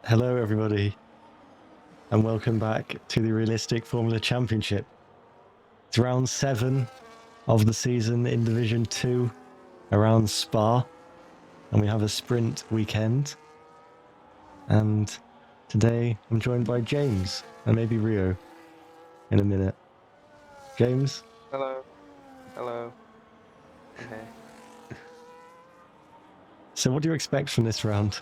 Hello, everybody, and welcome back to the Realistic Formula Championship. It's round 7 of the season in Division 2 around Spa, and we have a sprint weekend. And today I'm joined by James and maybe Rio in a minute. James? Hello. Hello. Okay. So what do you expect from this round?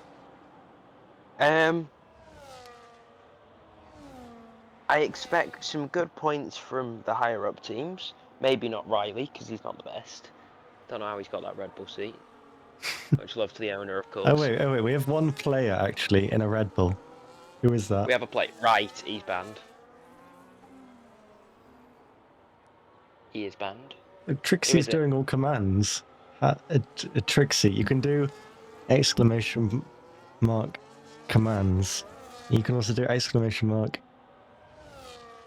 I expect some good points from the higher up teams. Maybe not Riley, because he's not the best. Don't know how he's got that Red Bull seat. Much love to the owner, of course. Oh wait, we have one player actually in a Red Bull. Who is that? We have a plate. Right, he's banned. He is banned. Trixie's doing all commands. A Trixie, you can do exclamation mark commands. You can also do exclamation mark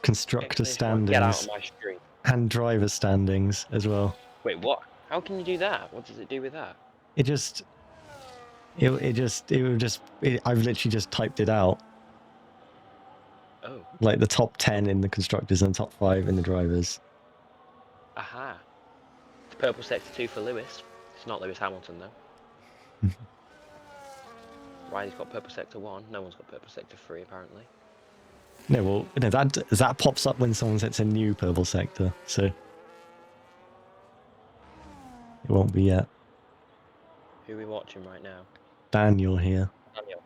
constructor standings. Get out of my street. And driver standings as well. Wait, what? How can you do that? What does it do with that? I've literally just typed it out. Oh. Like the top 10 in the constructors and top 5 in the drivers. Aha. It's purple sector 2 for Lewis. It's not Lewis Hamilton though. Riley's got purple sector 1. No one's got purple sector 3 apparently. No, well, no, that pops up when someone sets a new purple sector, so it won't be yet. Who are we watching right now? Daniel here. Daniel.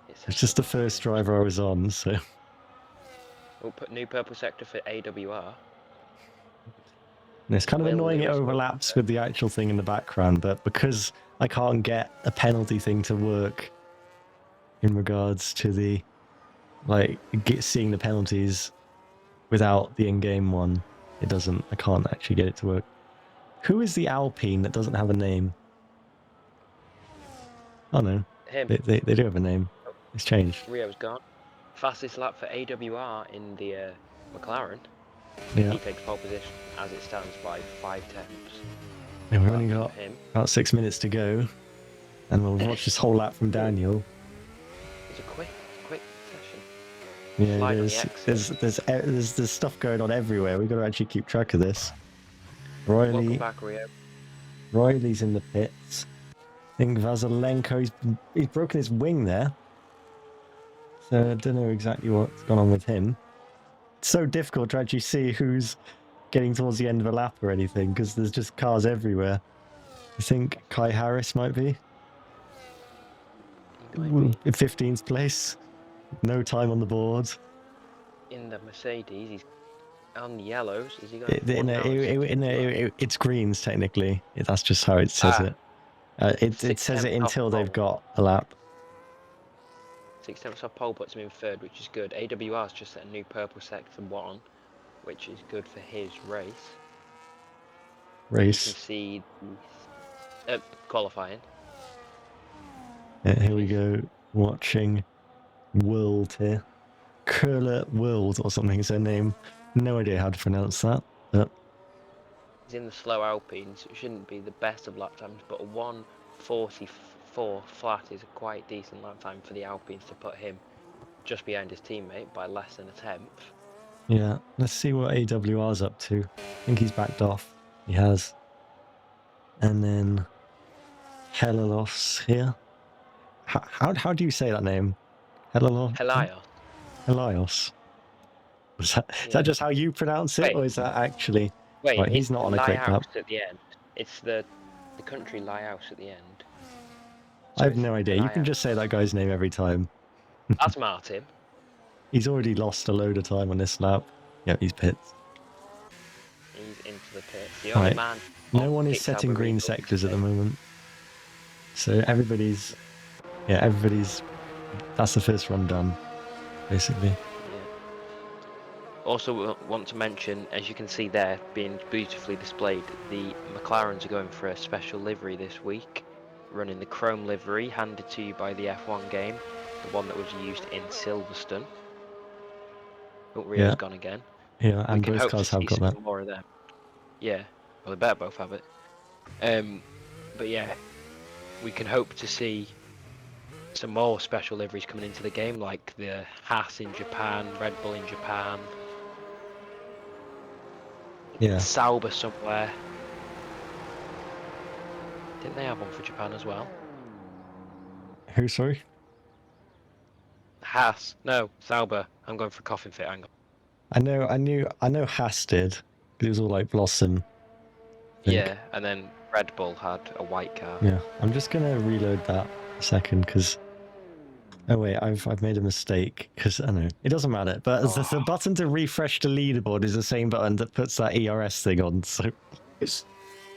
It's just the first driver I was on, so. We'll put new purple sector for AWR. And it's kind of annoying it overlaps with the actual thing in the background, but because I can't get a penalty thing to work in regards to the, seeing the penalties without the in-game one, I can't actually get it to work. Who is the Alpine that doesn't have a name? Oh no, him. They do have a name. It's changed. Rio's gone. Fastest lap for AWR in the McLaren. Yeah. He takes pole position as it stands by 5 tenths. And we've only got about 6 minutes to go, and we'll watch this whole lap from Daniel. It's a quick session. Yeah, there's stuff going on everywhere. We've got to actually keep track of this. Welcome back, Rio. Riley's in the pits. I think Vasylenko, he's broken his wing there. So I don't know exactly what's gone on with him. It's so difficult to actually see who's getting towards the end of a lap or anything, because there's just cars everywhere. I think Cai Harris might be. In 15th place. No time on the board. In the Mercedes, he's on the yellows. Is he going it's greens, technically. That's just how it says it. It says it until they've got a lap. 6 tenths off pole puts him in 3rd, which is good. AWR's just set a new purple sector 1, which is good for his race. You can see qualifying. Yeah, here we go, watching World here. Curler World or something is her name. No idea how to pronounce that. But he's in the slow Alpine, so it shouldn't be the best of lap times, but a 1:44 flat is a quite decent lap time for the Alpines to put him just behind his teammate by less than a tenth. Yeah, let's see what AWR's up to. I think he's backed off. He has. And then Helios here. How do you say that name? Helios. Is that just how you pronounce it, or is that actually? Wait, right, he's not on a quick lap. At the end. It's the country Laos at the end. So I have no idea. You can just say that guy's name every time. That's Martin. He's already lost a load of time on this lap. Yeah, he's pits. He's into the pits. The only man. No one is setting green sectors at the moment. So everybody's. That's the first run done, basically. Yeah. Also, want to mention, as you can see there, being beautifully displayed, the McLarens are going for a special livery this week, running the chrome livery handed to you by the F1 game, the one that was used in Silverstone. Oh, Rio's gone again. Yeah, and both cars have got that. More of them. Yeah, well, they better both have it. But yeah, we can hope to see some more special liveries coming into the game, like the Haas in Japan, Red Bull in Japan, Yeah. Sauber somewhere. Didn't they have one for Japan as well? Who, sorry? Haas. No, Sauber. I'm going for a coffin fit angle. I know Haas did. It was all like Blossom. I think. Yeah, and then Red Bull had a white car. Yeah, I'm just gonna reload that a second because. Oh wait, I've made a mistake because I know it doesn't matter. But the button to refresh the leaderboard is the same button that puts that ERS thing on. So.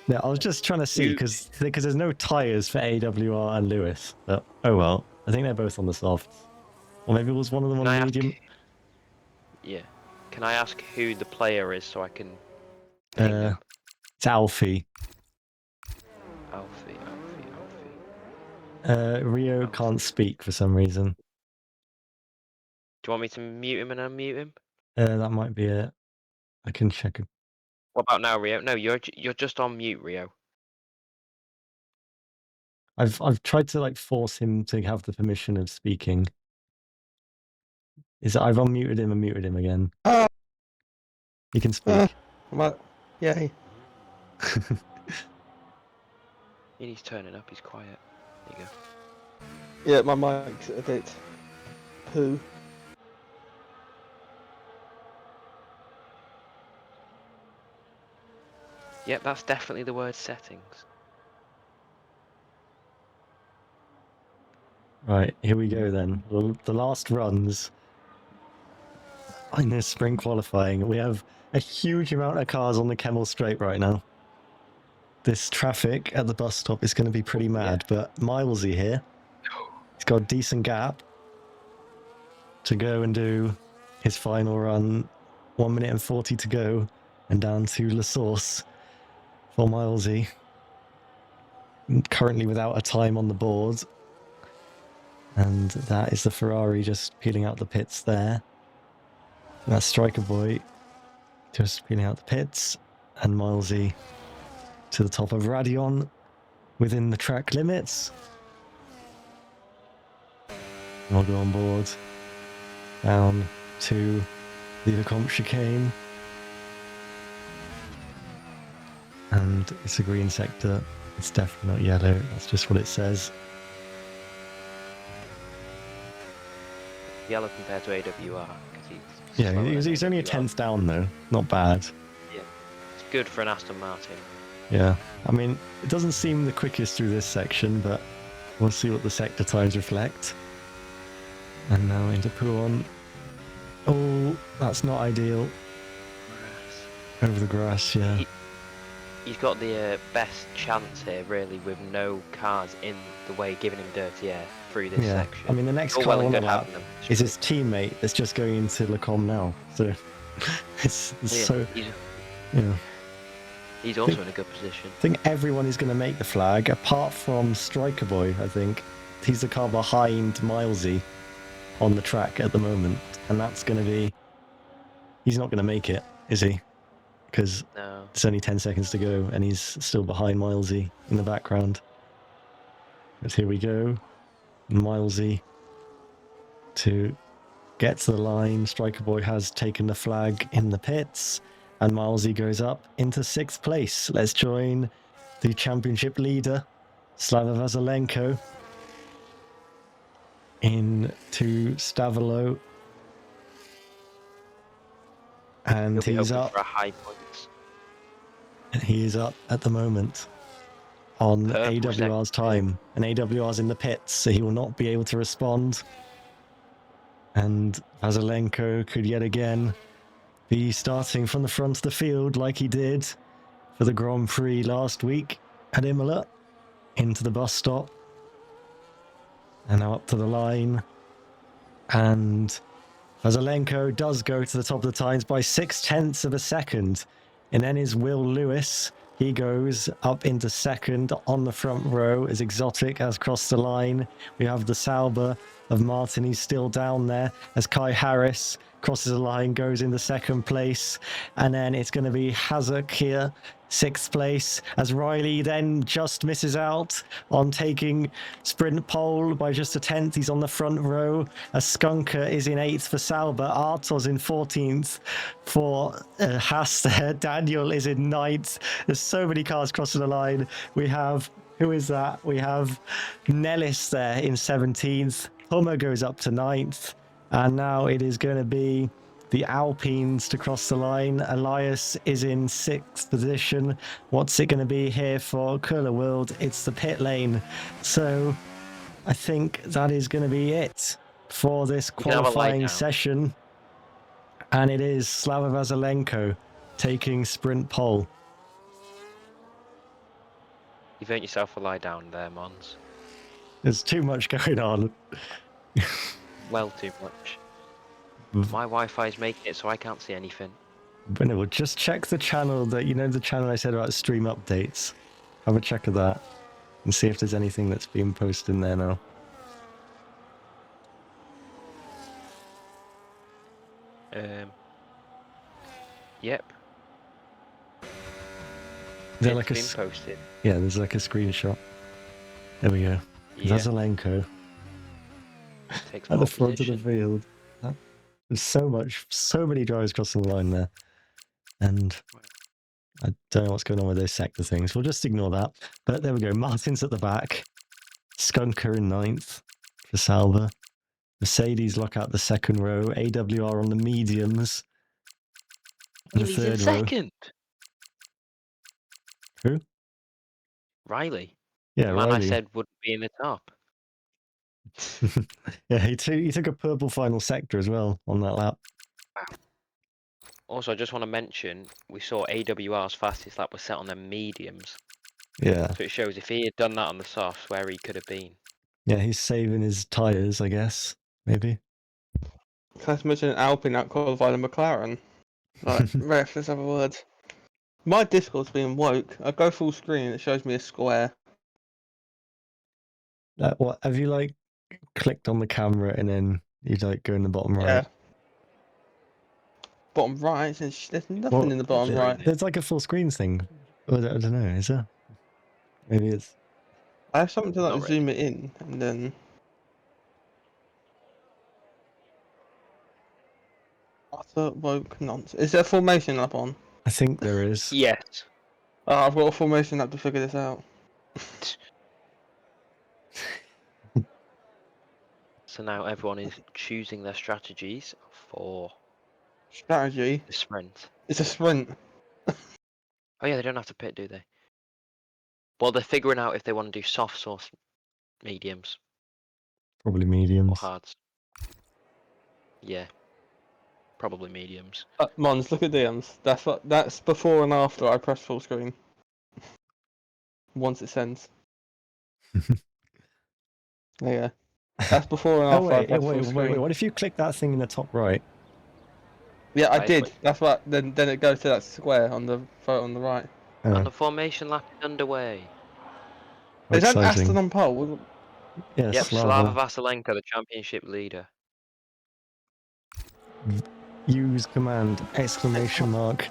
Yeah, I was just trying to see because there's no tires for AWR and Lewis. But, oh well, I think they're both on the softs. Or maybe it was one of them on the medium. Yeah. Can I ask who the player is so I can ping him? It's Alfie. Alfie. Rio Alfie. can't speak for some reason. Do you want me to mute him and unmute him? That might be it. I can check it. What about now, Rio? No, you're just on mute, Rio. I've tried to like force him to have the permission of speaking. I've unmuted him and muted him again. He can speak. Yay. He's turning up, he's quiet. There you go. Yeah, my mic's a bit poo. Yep, that's definitely the word settings. Right, here we go then. The last runs in this spring qualifying. We have a huge amount of cars on the Kemmel Straight right now. This traffic at the bus stop is going to be pretty mad, but Milesy here, he's got a decent gap to go and do his final run. 1 minute and 40 to go, and down to La Source for Milesy. Currently without a time on the board. And that is the Ferrari just peeling out the pits there. And that's Striker Boy just peeling out the pits. And Milesy to the top of Radion within the track limits. And I'll go on board down to the Lecomte chicane. And it's a green sector. It's definitely not yellow. That's just what it says. Yellow compared to AWR. He's only a 10th down though. Not bad. Yeah, it's good for an Aston Martin. Yeah, I mean, it doesn't seem the quickest through this section, but we'll see what the sector times reflect. And now into Pouon. Oh, that's not ideal. Over the grass, yeah. He's got the best chance here, really, with no cars in the way, giving him dirty air through this section. I mean, the next car on the lap is his teammate that's just going into Lecomte now. So it's so. Yeah. He's also in a good position. I think everyone is going to make the flag, apart from Striker Boy, I think. He's the car behind Milesy on the track at the moment. And that's going to be... He's not going to make it, is he? Because it's only 10 seconds to go, and he's still behind Milesy in the background. But here we go. Milesy to get to the line. Striker Boy has taken the flag in the pits. And Milesy goes up into 6th place. Let's join the championship leader, Slava Vasylenko, into Stavolo. And he's up. For a high points. He is up at the moment on AWR's time. And AWR's in the pits, so he will not be able to respond. And Vasylenko could yet again be starting from the front of the field like he did for the Grand Prix last week at Imola, into the bus stop, and now up to the line. And Vasylenko does go to the top of the times by 0.6 of a second. And then is Will Lewis. He goes up into 2nd on the front row as Exotic has crossed the line. We have the Sauber of Martin. He's still down there as Cai Harris crosses the line, goes into second place. And then it's going to be Hazak here, 6th place, as Riley then just misses out on taking sprint pole by just a 10th. He's on the front row. As Skunker is in 8th for Salba. Artos in 14th for Haas there. Daniel is in 9th. There's so many cars crossing the line. We have, who is that? We have Nellis there in 17th. Hummer goes up to 9th. And now it is going to be the Alpines to cross the line. Elias is in 6th position. What's it going to be here for Curler World? It's the pit lane. So I think that is going to be it for this You can have a lie qualifying down. session. And it is Slava Vasylenko taking sprint pole. You've earned yourself a lie down there, Mons. There's too much going on. Well, too much. My Wi-Fi is making it so I can't see anything. But no, we'll just check the channel that, you know, the channel I said about stream updates. Have a check of that and see if there's anything that's being posted in there now. Yep. Is there It's like a been posted. yeah, there's like a screenshot. There we go. Yeah. Vasylenko Takes at pole the front of the position. field. There's so many drivers crossing the line there. And I don't know what's going on with those sector things. We'll just ignore that. But there we go. Martin's at the back. Skunker in 9th for Salva. Mercedes lock out the second row. AWR on the mediums. Oh, The he's in third row. second. Who? Riley. Yeah, The man Riley. I said wouldn't be in the top. Yeah, he took a purple final sector as well on that lap. Also, I just want to mention, we saw AWR's fastest lap was set on their mediums. Yeah. So it shows if he had done that on the softs, where he could have been. Yeah, he's saving his tyres, I guess. Maybe. Can I mention an Alpine that qualified a McLaren? Like, ref, let's have a word. My Discord's being woke. I go full screen and it shows me a square. What have you like clicked on the camera and then you like go in the bottom right? Yeah. Bottom right, there's nothing Well, in the bottom right. There's like a full screen thing. I don't know, is there? Maybe it's I have something to like Not zoom it in and then. Utter woke nonsense. Is there a formation up on? I think there is. Yes. Oh, I've got a formation up to figure this out. So now everyone is choosing their strategies for Strategy. the sprint. It's a sprint. Oh yeah, they don't have to pit, do they? Well, they're figuring out if they want to do softs or mediums Probably or mediums. hards. Yeah, probably mediums. Mons, look at DMs. That's before and after I press full screen. Once it sends. There you go. That's before and Oh after I wait, press full screen. what if you click that thing in the top right? Yeah, I Right did. click. That's what. Then it goes to that square on the photo on the right. And the formation lap is underway. How Is that exciting. Aston on pole? Yeah, Yep, Slava. Slava Vasylenko, the championship leader. Use command exclamation mark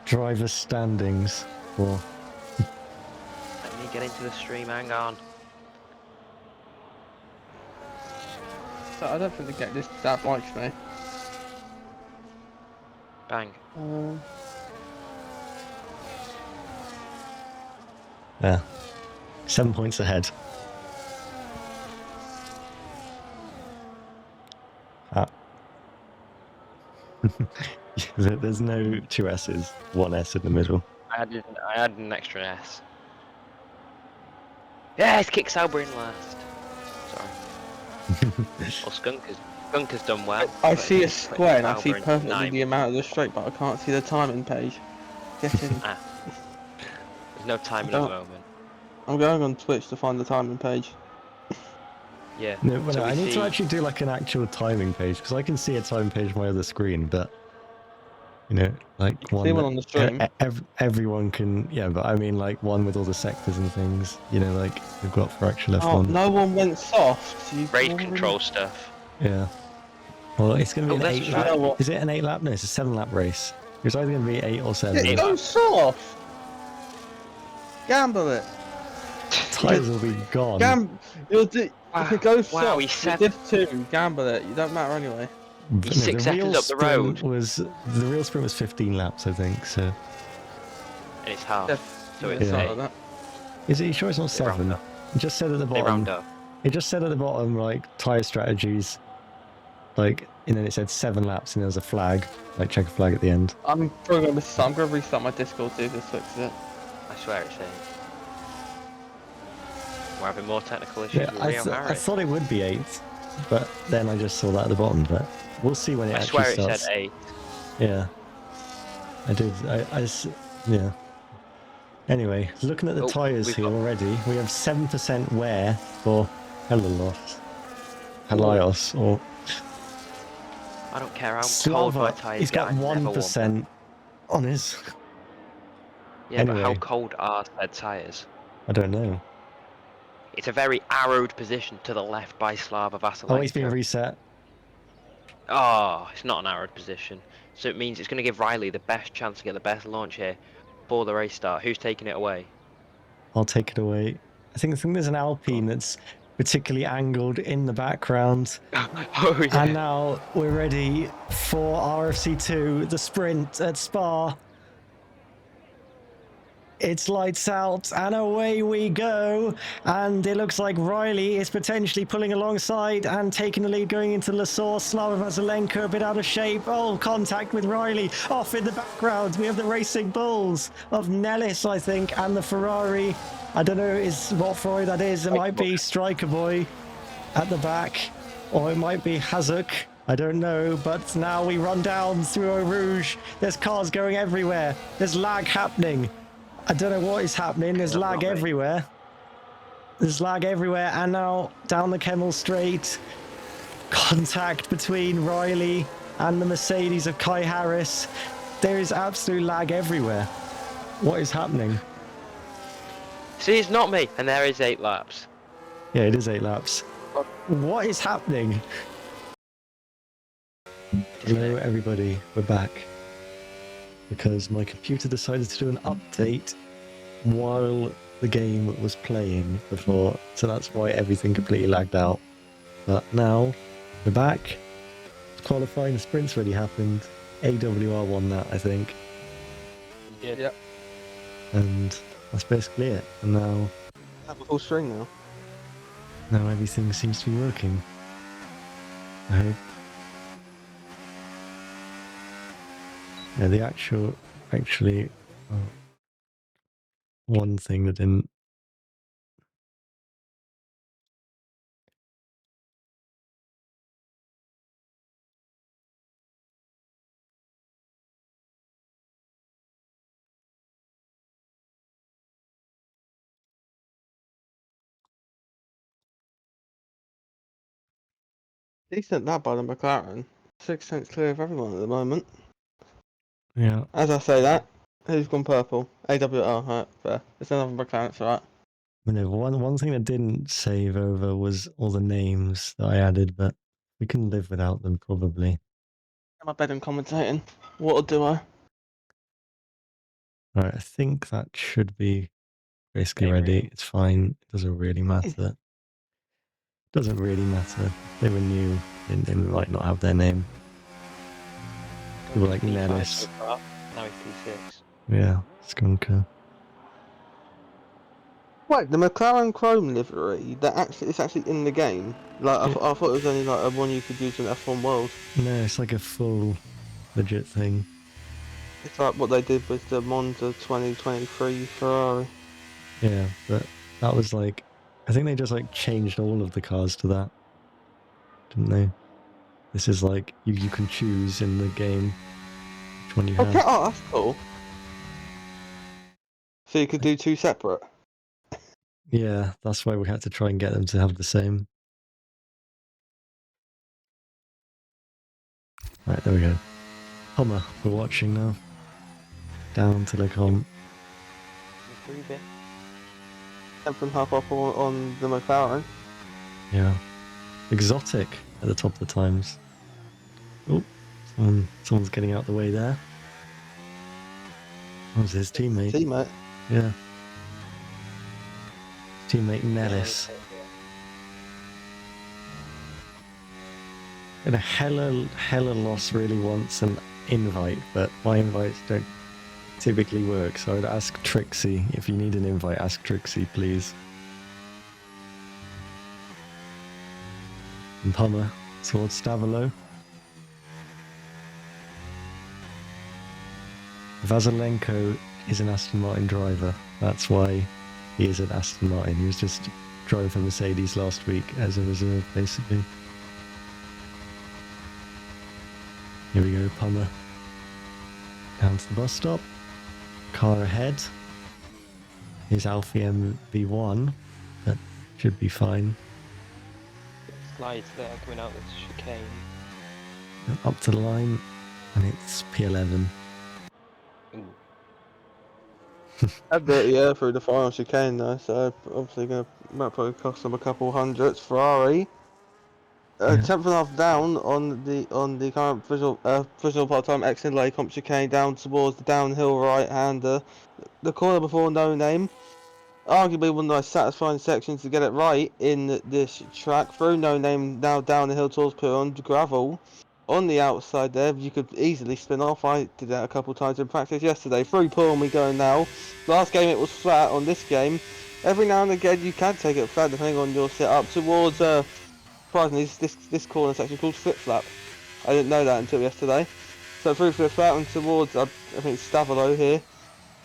driver standings for Let me get into the stream, hang on. So I don't think they get this. That likes me. Bang. yeah. 7 points ahead. Ah. There's no two S's, one S in the middle. I had an extra S. Yes, kick Sauber in last. Sorry. Well, Skunker's done well. I but see a he's put square and I see Sauber in perfectly ninth. the amount of the straight, but I can't see the timing page. Get in. There's no timing at the moment. I'm going on Twitch to find the timing page. Yeah. No, but So no, we I need see- to actually do like an actual timing page because I can see a timing page on my other screen, but You know, like You can one see one that on the stream. everyone can. Yeah, but I mean like one with all the sectors and things. You know, like we've got for actual Oh, F1. no one went soft. You Raid boring. control stuff. Yeah. Well, it's going to be Oh, an that's 8 just lap. You know what? Is it an 8 lap? No, it's a 7 lap race. It's either going to be 8 or 7. It goes soft. Gamble it. Tires will be gone. You'll do. Wow. If it goes Wow, soft, he's it did 2. Gamble it. You don't matter anyway. He's No, 6 seconds up the road. The real sprint was 15 laps, I think. So And it's half. Yeah, So yeah, it's something 8. like that. is it? You sure it's not They round 7? up. It just said at the They round bottom. up. It just said at the bottom like tire strategies, like, and then it said 7 laps, and there was a flag, like check a flag at the end. I'm going to restart my Discord to see if this fixes it. I swear it's 8. We're having more technical issues Yeah, with I Rio Harris. thought it would be 8, but then I just saw that at the bottom. But we'll see when it I actually swear starts. it said 8. Yeah, I did. Yeah. Anyway, looking at the Oh, tyres we've here got- already, we have 7% wear for Helios, or I don't care how cold my Slava. tyres He's get. got I never want them. 1% on his. Yeah, but how Anyway. cold are said tyres? I don't know. It's a very arrowed position to the left by Slava Vasylenko. Oh, he's been reset. Oh, it's not an arrowed position. So it means it's going to give Riley the best chance to get the best launch here for the race start. Who's taking it away? I'll take it away. I think there's an Alpine that's particularly angled in the background. Oh, yeah. And now we're ready for RFC2, the sprint at Spa. It's lights out and away we go. And it looks like Riley is potentially pulling alongside and taking the lead going into La Source. Slava Vasylenko a bit out of shape. Oh, contact with Riley. Off in the background, we have the Racing Bulls of Nellis, I think, and the Ferrari. I don't know what Ferrari that is. It might be Striker Boy at the back, or it might be Hazuk. I don't know, but now we run down through Eau Rouge. There's cars going everywhere. There's lag happening. I don't know what is happening. There's lag everywhere. There's lag everywhere. And now down the Kemmel Straight. Contact between Riley and the Mercedes of Cai Harris. There is absolute lag everywhere. What is happening? See, it's not me. And there is 8 laps. Yeah, it is 8 laps. What is happening? Hello, everybody. We're back. Because my computer decided to do an update while the game was playing before, so that's why everything completely lagged out. But now we're back. Qualifying, the sprints already happened. AWR won that, I think, Yep. and that's basically it. And now Have a full string now. everything seems to be working. I hope. Yeah, the actually, one thing that didn't. Decent that by the McLaren. 6 cents clear of everyone at the moment. Yeah, As I say that, who's gone purple? AWR, right, fair. It's another McLaren, it's alright. I know, one thing that didn't save over was all the names that I added, but we can live without them probably. I'm a bed and commentating. What'll do I? Right, I think that should be basically Game ready. ready. It's fine. It doesn't really matter. Doesn't really matter. If they were new, then they might not have their name. People like P5 Nellis. so far. Now he's P6. Yeah, Skunker. Wait, the McLaren Chrome livery, it's actually in the game. Like I thought it was only like a one you could use in F1 World. No, it's like a full legit thing. It's like what they did with the Monza 2023 Ferrari. Yeah, but that was like, I think they just like changed all of the cars to that, didn't they? This is like you can choose in the game which one you have. Okay, oh that's cool. So you could do 2 separate. Yeah, that's why we had to try and get them to have the same. Right, there we go. Hummer, we're watching now. Down to the comp. Improving. 10.5 up on the McLaren. Yeah. Exotic at the top of the times. Oh, someone's getting out the way there. That was his teammate. Teammate. Yeah. Teammate Nellis. And a hella loss really wants an invite, but my invites don't typically work, so I'd ask Trixie. If you need an invite, ask Trixie, please. And Hummer towards Stavolo. Vasylenko is an Aston Martin driver. That's why he is at Aston Martin. He was just driving for Mercedes last week as a reserve, basically. Here we go, Hummer. Down to the bus stop. Car ahead. Here's Alfie MV1. That should be fine. Slides there coming out with chicane. And up to the line, and it's P11. Ooh. A dirty air through the final chicane though, so obviously might probably cost them a couple hundreds. Ferrari. Yeah. 10.5 down on the current visual part-time exit lay comp chicane down towards the downhill right-hander. The corner before No Name. Arguably one of the most satisfying sections to get it right in this track. Through No Name, now down the hill towards Piron, gravel. On the outside there, you could easily spin off. I did that a couple times in practice yesterday. Through Piron we go now. Last game it was flat. On this game, every now and again you can take it flat depending on your setup. Towards, surprisingly, this corner section called Flip Flap. I didn't know that until yesterday. So through Flip Flap and towards, I think Stavolo here.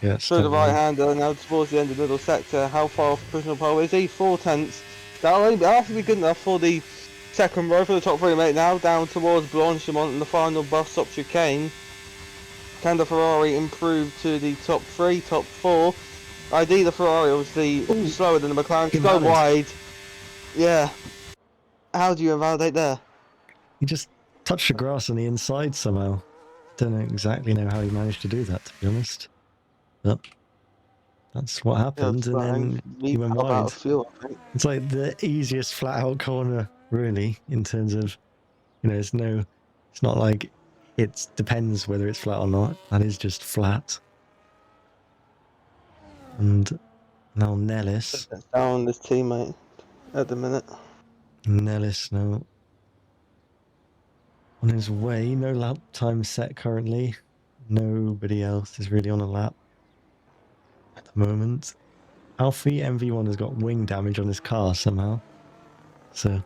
Yeah, Through the right hander, now towards the end of the middle sector. How far off the provisional pole is he? 4/10. That'll have to be good enough for the second row for the top three, mate. Now down towards Blanchimont and the final bus stop chicane. Can the Ferrari improve to the top three, top four? ID the Ferrari was slower than the McLaren. To go wide. Yeah. How do you invalidate there? He just touched the grass on the inside somehow. Don't exactly know how he managed to do that, to be honest. But that's what happened, and then he went wide. It's like the easiest flat-out corner, really, in terms of, it's not like it depends whether it's flat or not. That is just flat. And now Nellis. Down this teammate at the minute. Nellis now on his way. No lap time set currently. Nobody else is really on a lap at the moment. Alfie MV1 has got wing damage on his car somehow. So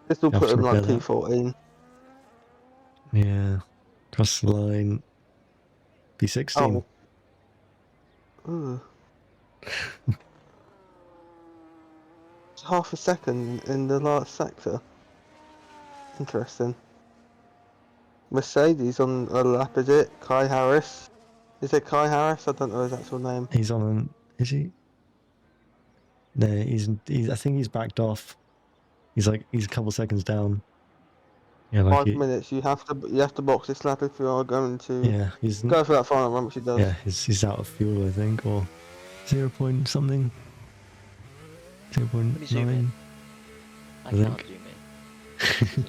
this will put him like P14. Yeah. Cross the line. P16. Oh. It's half a second in the last sector. Interesting. Mercedes on a lap, is it? Cai Harris. Is it Cai Harris? I don't know his actual name. He's on is he? No, he's I think he's backed off. He's a couple seconds down. Yeah, like 5 minutes. You have to box this lap if you are going to he's go for that final run, which he does. Yeah, he's out of fuel, I think, or 0 point something. 0.9. I can't zoom in.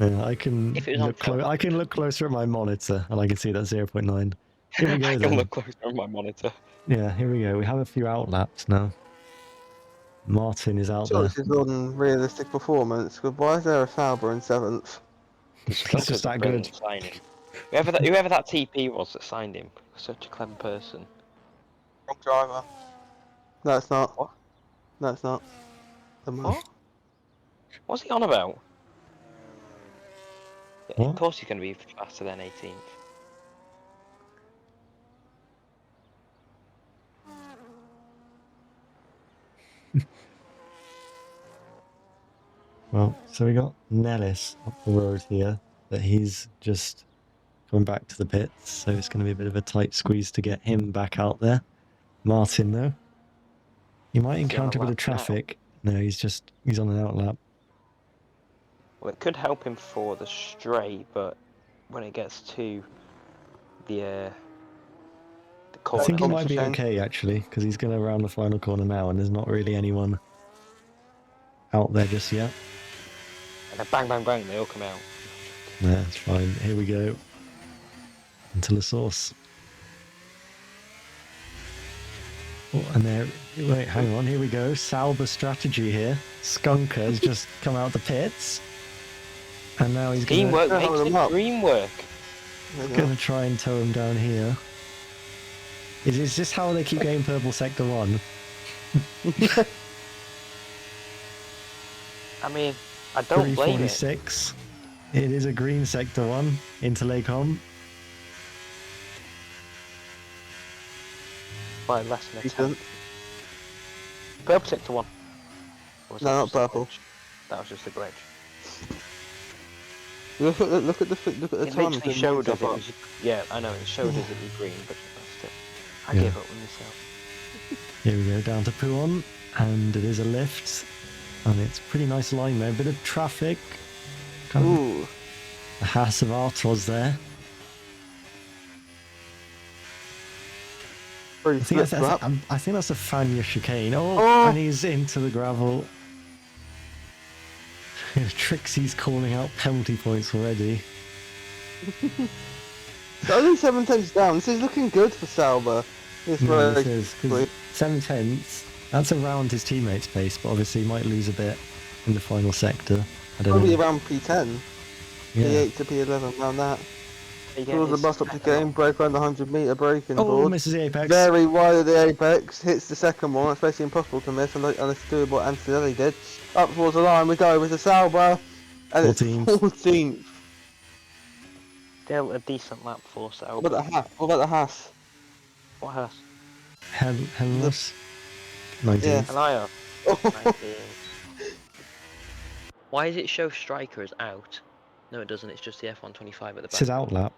Yeah, I can I can look closer at my monitor and I can see that 0.9. Here we go. I can look closer at my monitor. Yeah, here we go. We have a few out laps now. Martin is out there. This is on realistic performance. Why is there a Sauber in 7th? He's just that good. Whoever that TP was that signed him, such a clever person. Wrong driver. No, it's not. What? No, it's not. What? What's he on about? What? Of course he's going to be faster than 18th. Well, so we got Nellis up the road here, but he's just coming back to the pits, so it's going to be a bit of a tight squeeze to get him back out there. Martin, though, he might encounter a bit of traffic. No, he's on an out lap. Well, it could help him for the straight, but when it gets to the I corner. think he might Comps be will change. okay, actually, because he's going to round the final corner now, and there's not really anyone out there just yet. And then bang, bang, bang, they all come out. Yeah, it's fine. Here we go. Into the source. Oh, and there... Wait, hang on. Here we go. Sauber strategy here. Skunker has just come out the pits. And now he's going Teamwork Yeah, makes hold the them up. dream work. to try and tow him down here. Is this how they keep getting purple sector 1? I mean, I don't blame it. 346. It is a green sector 1 into Lacombe. By less than a Decent. tenth. Purple sector 1. Or was No, that not just a purple. glitch? That was just a glitch. Look at the It time. literally showed us it was. Yeah, I know, it showed us it was green, but still. I Yeah. gave up on myself. Here we go, down to Pouon. And it is a lift. And it's pretty nice line there. A bit of traffic. Kind of Ooh. the Haas of Artos there. Pretty I think flip that's, flap. I think that's a Fania chicane. Oh, Oh. and he's into the gravel. Trixie's calling out penalty points already. It's only 7 tenths down. This is looking good for Sauber. This No, this race. is, 'cause 7 tenths, that's around his teammate's pace, but obviously he might lose a bit in the final sector. I don't Probably know. around P10. Yeah. P8 to P11, around that. Again, Towards the it's bus up to second game, break around the 100-metre braking Oh, board. misses the apex. Very wide of the apex, hits the second one. It's basically impossible to miss unless you do what Antonelli did. Up towards the line we go with the Sauber, and 14th. it's 14th. Still a decent lap for Sauber. What about the Haas? What about the Haas? What has? Helmut. 19th. An eye up. Oh, Why does it show Striker as out? No, it doesn't. It's just the F125 at the back. This is outlap.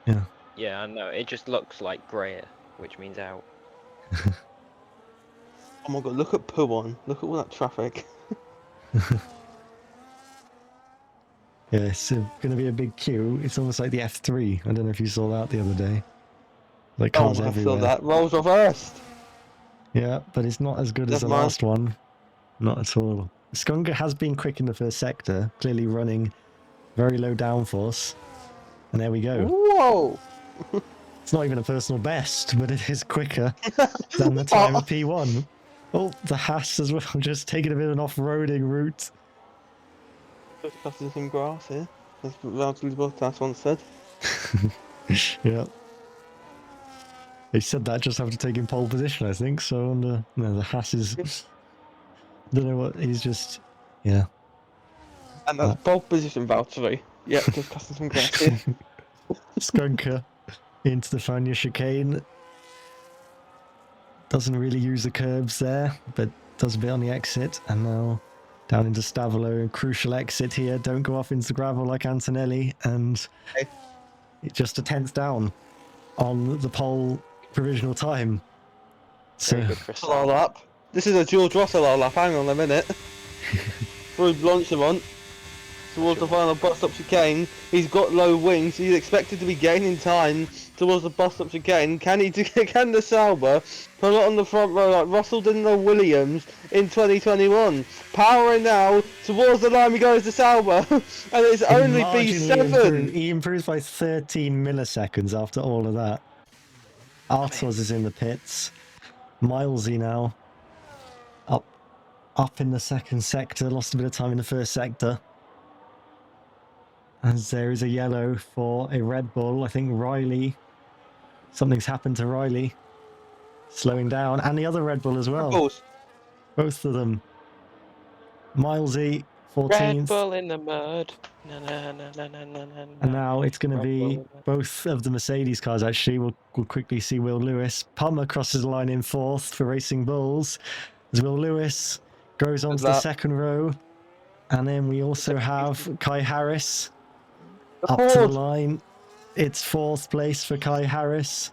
Yeah. Yeah, I know. It just looks like grayer, which means out. oh my god, look at Pouon. Look at all that traffic. Yeah, it's going to be a big queue. It's almost like the F3. I don't know if you saw that the other day. Like cars I everywhere. saw that. Rolls reversed. Yeah, but it's not as good as the Never mind. last one. Not at all. Skunga has been quick in the first sector, clearly running very low downforce. And there we go. Whoa! It's not even a personal best, but it is quicker than the time of P1. Oh, the Haas as well, just taking a bit of an off-roading route. Just cutting some grass here. As Valtteri Bottas once said. Yeah. He said that just after taking pole position, I think. So on the Haas is... I don't know what, he's just... Yeah. And that's pole position, Valtteri. Yep, just cutting some grass here. Skunker into the Fania chicane. Doesn't really use the curbs there, but does a bit on the exit. And now down into Stavolo. Crucial exit here. Don't go off into the gravel like Antonelli. And Okay. it's just a 10th down on the pole provisional time. So Very good for Lap Sauber. up. This is a George Russell lap, hang on a minute. Through Blanchimont. Towards the final bus stop chicane. He's got low wings, he's expected to be gaining time towards the bus stop chicane. Can the Sauber put it on the front row like Russell did in the Williams in 2021? Powering now towards the line we go as the Sauber, and it's only marginally P7. He improves by 13 milliseconds after all of that. Artos is in the pits. Milesy now. Up in the second sector. Lost a bit of time in the first sector. As there is a yellow for a Red Bull. I think Riley. Something's happened to Riley. Slowing down. And the other Red Bull as well. Bulls. Both of them. Milesy, 14th. Red Bull in the mud. Na, na, na, na, na, na, na, And now it's going to Red be Bull in the mud. both of the Mercedes cars, actually. We'll quickly see Will Lewis. Palmer crosses the line in 4th for Racing Bulls. As Will Lewis goes on to the that? second row. And then we also have Cai Harris The up to the Ford. line. It's 4th place for Cai Harris.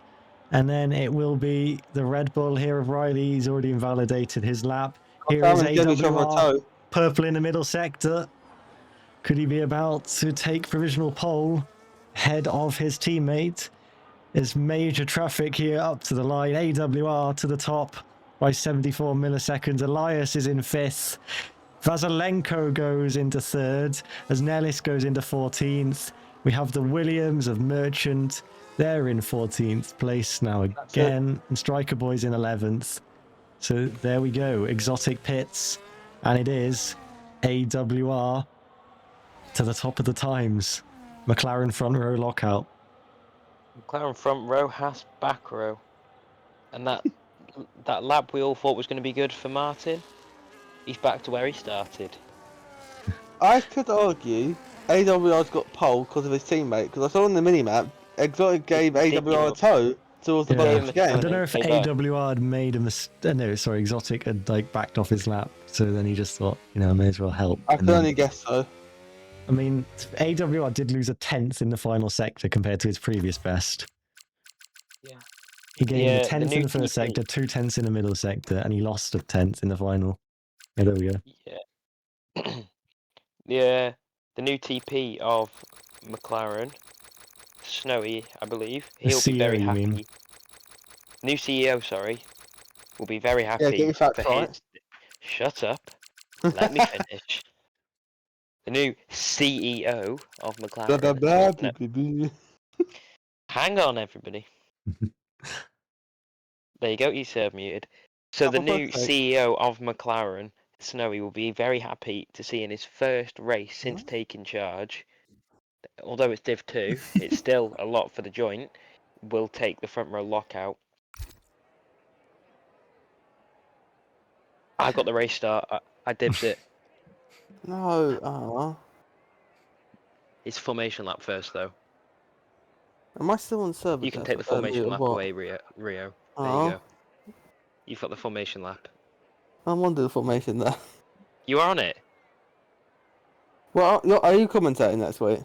And then it will be the Red Bull here of Riley. He's already invalidated his lap. Here is Cameron gave each other a AWR. toe. Purple in the middle sector. Could he be about to take provisional pole ahead of his teammate? There's major traffic here up to the line. AWR to the top by 74 milliseconds. Elias is in 5th. Vasylenko goes into 3rd as Nellis goes into 14th. We have the Williams of Merchant. They're in 14th place now again. And Striker Boy's in 11th. So there we go. Exotic pits. And it is AWR to the top of the times. McLaren front row lockout. McLaren front row, Haas back row. And that lap we all thought was going to be good for Martin, he's back to where he started. I could argue AWR's got pole because of his teammate, because I saw on the minimap, Exotic gave AWR a toe towards the bottom of the I game. don't know if AWR had made a mistake. No, sorry, Exotic had like backed off his lap, so then he just thought, I may as well help. I can only guess so. I mean, AWR did lose a 10th in the final sector compared to his previous best. Yeah. He gained a the 10th in new the first TP. sector, 2 tenths in the middle sector, and he lost a 10th in the final. Yeah, there we go. Yeah. Yeah, the new TP of McLaren, Snowy, I believe. He'll CEO, be very you happy. mean? New CEO, sorry, will be very happy Yeah, get your facts for right. his. Shut up. Let me finish. The new CEO of McLaren. Blah, blah, blah, No, blah, blah, blah. hang on, everybody. There you go. He's muted. So the for new fuck's sake. CEO of McLaren, Snowy, will be very happy to see in his first race since taking charge. Although it's Div 2, it's still a lot for the joint. Will take the front row lockout. I got the race start. I dibs it. No, It's formation lap first, though. am I still on server? You can take the formation lap what? away, Rio. There you Oh, go. You've got the formation lap. I'm on the formation there. You are on it. Well, are you commentating next week?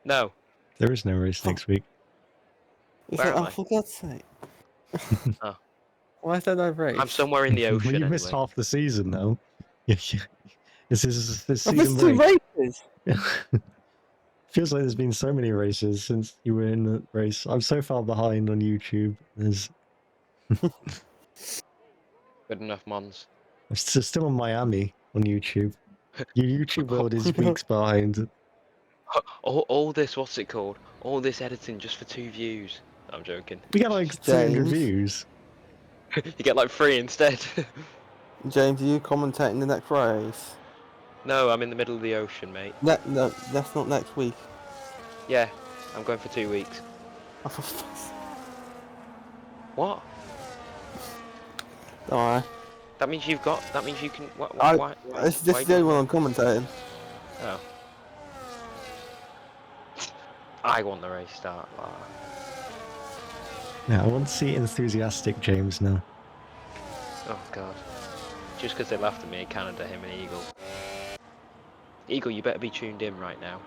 No. There is no race next week. You Where said, am oh, I? for God's sake. Oh. Why is there no race? I'm somewhere in the Well, ocean you missed anyway. half the season now. This is this I season missed 2 break. races. Feels like there's been so many races since you were in the race. I'm so far behind on YouTube. There's Good enough, Mons. I'm still on Miami on YouTube. Your YouTube world is weeks behind. All this, what's it called? All this editing just for 2 views. I'm joking. We got like 300 James. views. You get like 3 instead. James, are you commentating the next race? No, I'm in the middle of the ocean, mate. No, that's not next week. Yeah, I'm going for 2 weeks. Oh, for fuck's sake. What? Alright. That means you've got. That means you can. This is the only one I'm commentating. Oh. I want the race start. Yeah, I want to see enthusiastic James now. Oh god. Just because they laughed at me in Canada, him and Eagle. Eagle, you better be tuned in right now.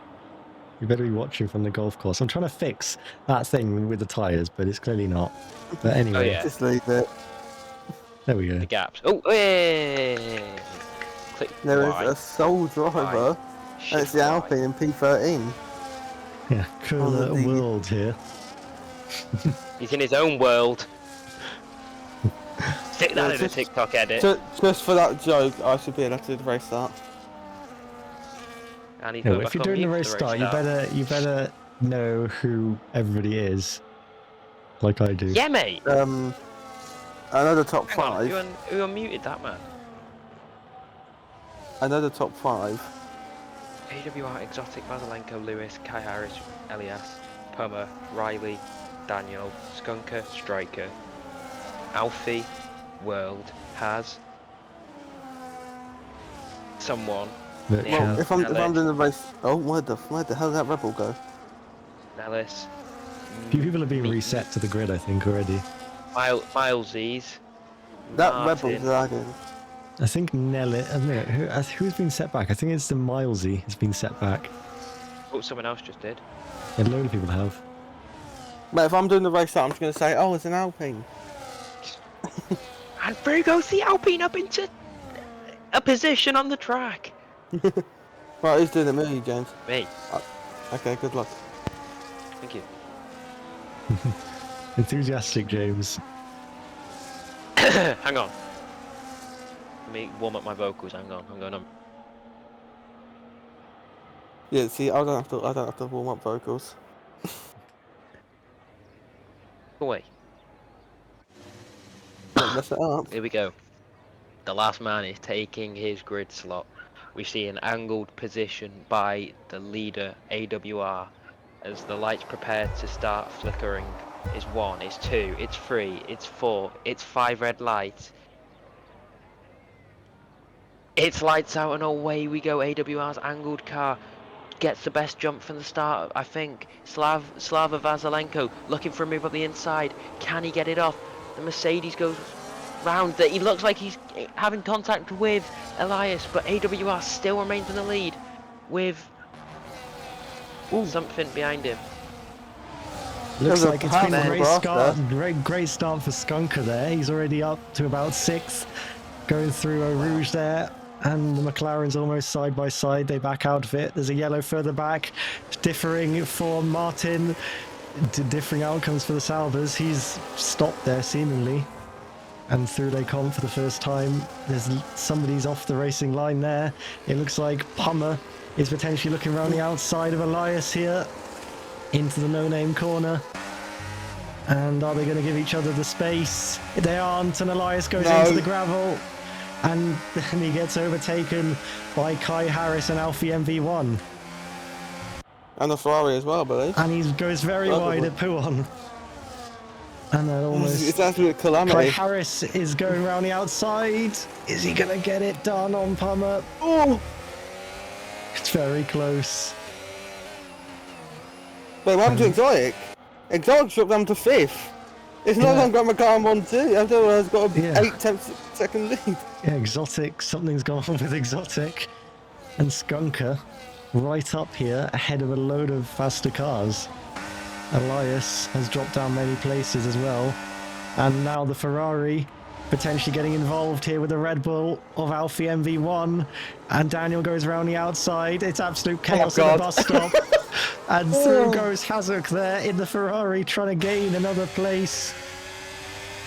You better be watching from the golf course. I'm trying to fix that thing with the tyres, but it's clearly not. But anyway, Oh, yeah. Just leave it. there we go. The gaps. Oh, hey! Click There is Y. a sole driver, and it's the Shift Y. Alpine in P13. Yeah, cooler the- world here. He's in his own world. Stick that Yeah, in a just- TikTok edit. Just for that joke, I should be able to do the race start. And he's Yeah, going well, back if you're on doing the mute race for start, you better know who everybody is, like I do. Yeah, mate. I know the top Hang on. 5. Who unmuted that man? I know the top 5. AWR, Exotic, Vasylenko, Lewis, Cai Harris, Elias, Pummer, Riley, Daniel, Skunker, Striker, Alfie, World, Has, someone, But, Yeah. Well, if I'm Nellis. doing the race, oh, where the hell did that rebel go? Nellis, a few people have been me- reset to the grid, I think, already. Milesies, That Martin, rebel's lagging. I think Nelly. No, who's been set back? I think it's the Milesy has been set back. Oh, someone else just did. Yeah, a load of people have. Mate, if I'm doing the race start, I'm just going to say, oh, it's an Alpine. And through goes the Alpine up into a position on the track. Right, who's doing it? Me, James. Me. Okay, good luck. Thank you. Enthusiastic James. Hang on. Let me warm up my vocals. Hang on. I'm going on. Yeah, see, I don't have to warm up vocals. Away. Don't mess it up. Here we go. The last man is taking his grid slot. We see an angled position by the leader AWR as the lights prepare to start flickering. It's 1, it's 2, it's 3, it's 4, it's 5 red lights. It's lights out and away we go. AWR's angled car gets the best jump from the start, I think. Slava Vasylenko looking for a move up the inside. Can he get it off? The Mercedes goes round. He looks like he's having contact with Elias, but AWR still remains in the lead with something behind him. Looks There's a like it's been a pattern great across start. there. Great start for Skunker there. He's already up to about 6th, going through Eau Rouge there. And the McLaren's almost side by side. They back out of it. There's a yellow further back, differing for Martin. Differing outcomes for the Salvas. He's stopped there seemingly, and through they come for the first time. There's somebody's off the racing line there. It looks like Pummer is potentially looking around the outside of Elias here into the no-name corner. And are they going to give each other the space? They aren't, and Elias goes into the gravel. And then he gets overtaken by Cai Harris and Alfie MV1. And the Ferrari as well, I believe. And he goes very wide at Pouon. And then almost... It's absolute calamity. Cai Harris is going around the outside. Is he going to get it done on Pummer? Oh! It's very close. Wait, what happened to Exotic? Exotic dropped down to 5th. It's no longer McLaren 1-2. Abdullah has got a 8-10-second lead. Yeah, Exotic. Something's gone on with Exotic. And Skunker right up here ahead of a load of faster cars. Elias has dropped down many places as well. And now the Ferrari potentially getting involved here with the Red Bull of Alfie MV1. And Daniel goes around the outside. It's absolute chaos at the bus stop. And through goes Hazuk there in the Ferrari, trying to gain another place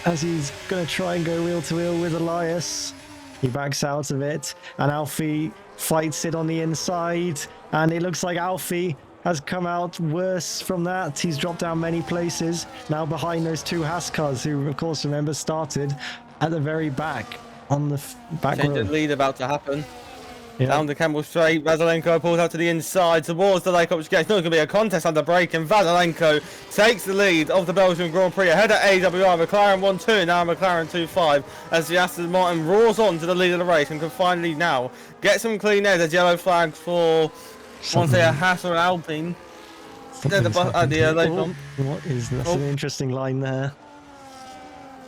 as he's going to try and go wheel to wheel with Elias. He backs out of it, and Alfie fights it on the inside, and it looks like Alfie has come out worse from that. He's dropped down many places, now behind those 2 Haas cars, who of course remember started at the very back on the back Change row. of lead about to happen. Yeah. Down to Campbell Straight, Vasylenko pulls out to the inside towards the Lake Option Gate. It's not going to be a contest under break, and Vasylenko takes the lead of the Belgian Grand Prix ahead of AWR. McLaren 1-2, now McLaren 2-5, as the Aston Martin roars on to the lead of the race and can finally now get some clean air. There's yellow flags for, I want to say, a Haas or an Alpine. What is that's an interesting line there.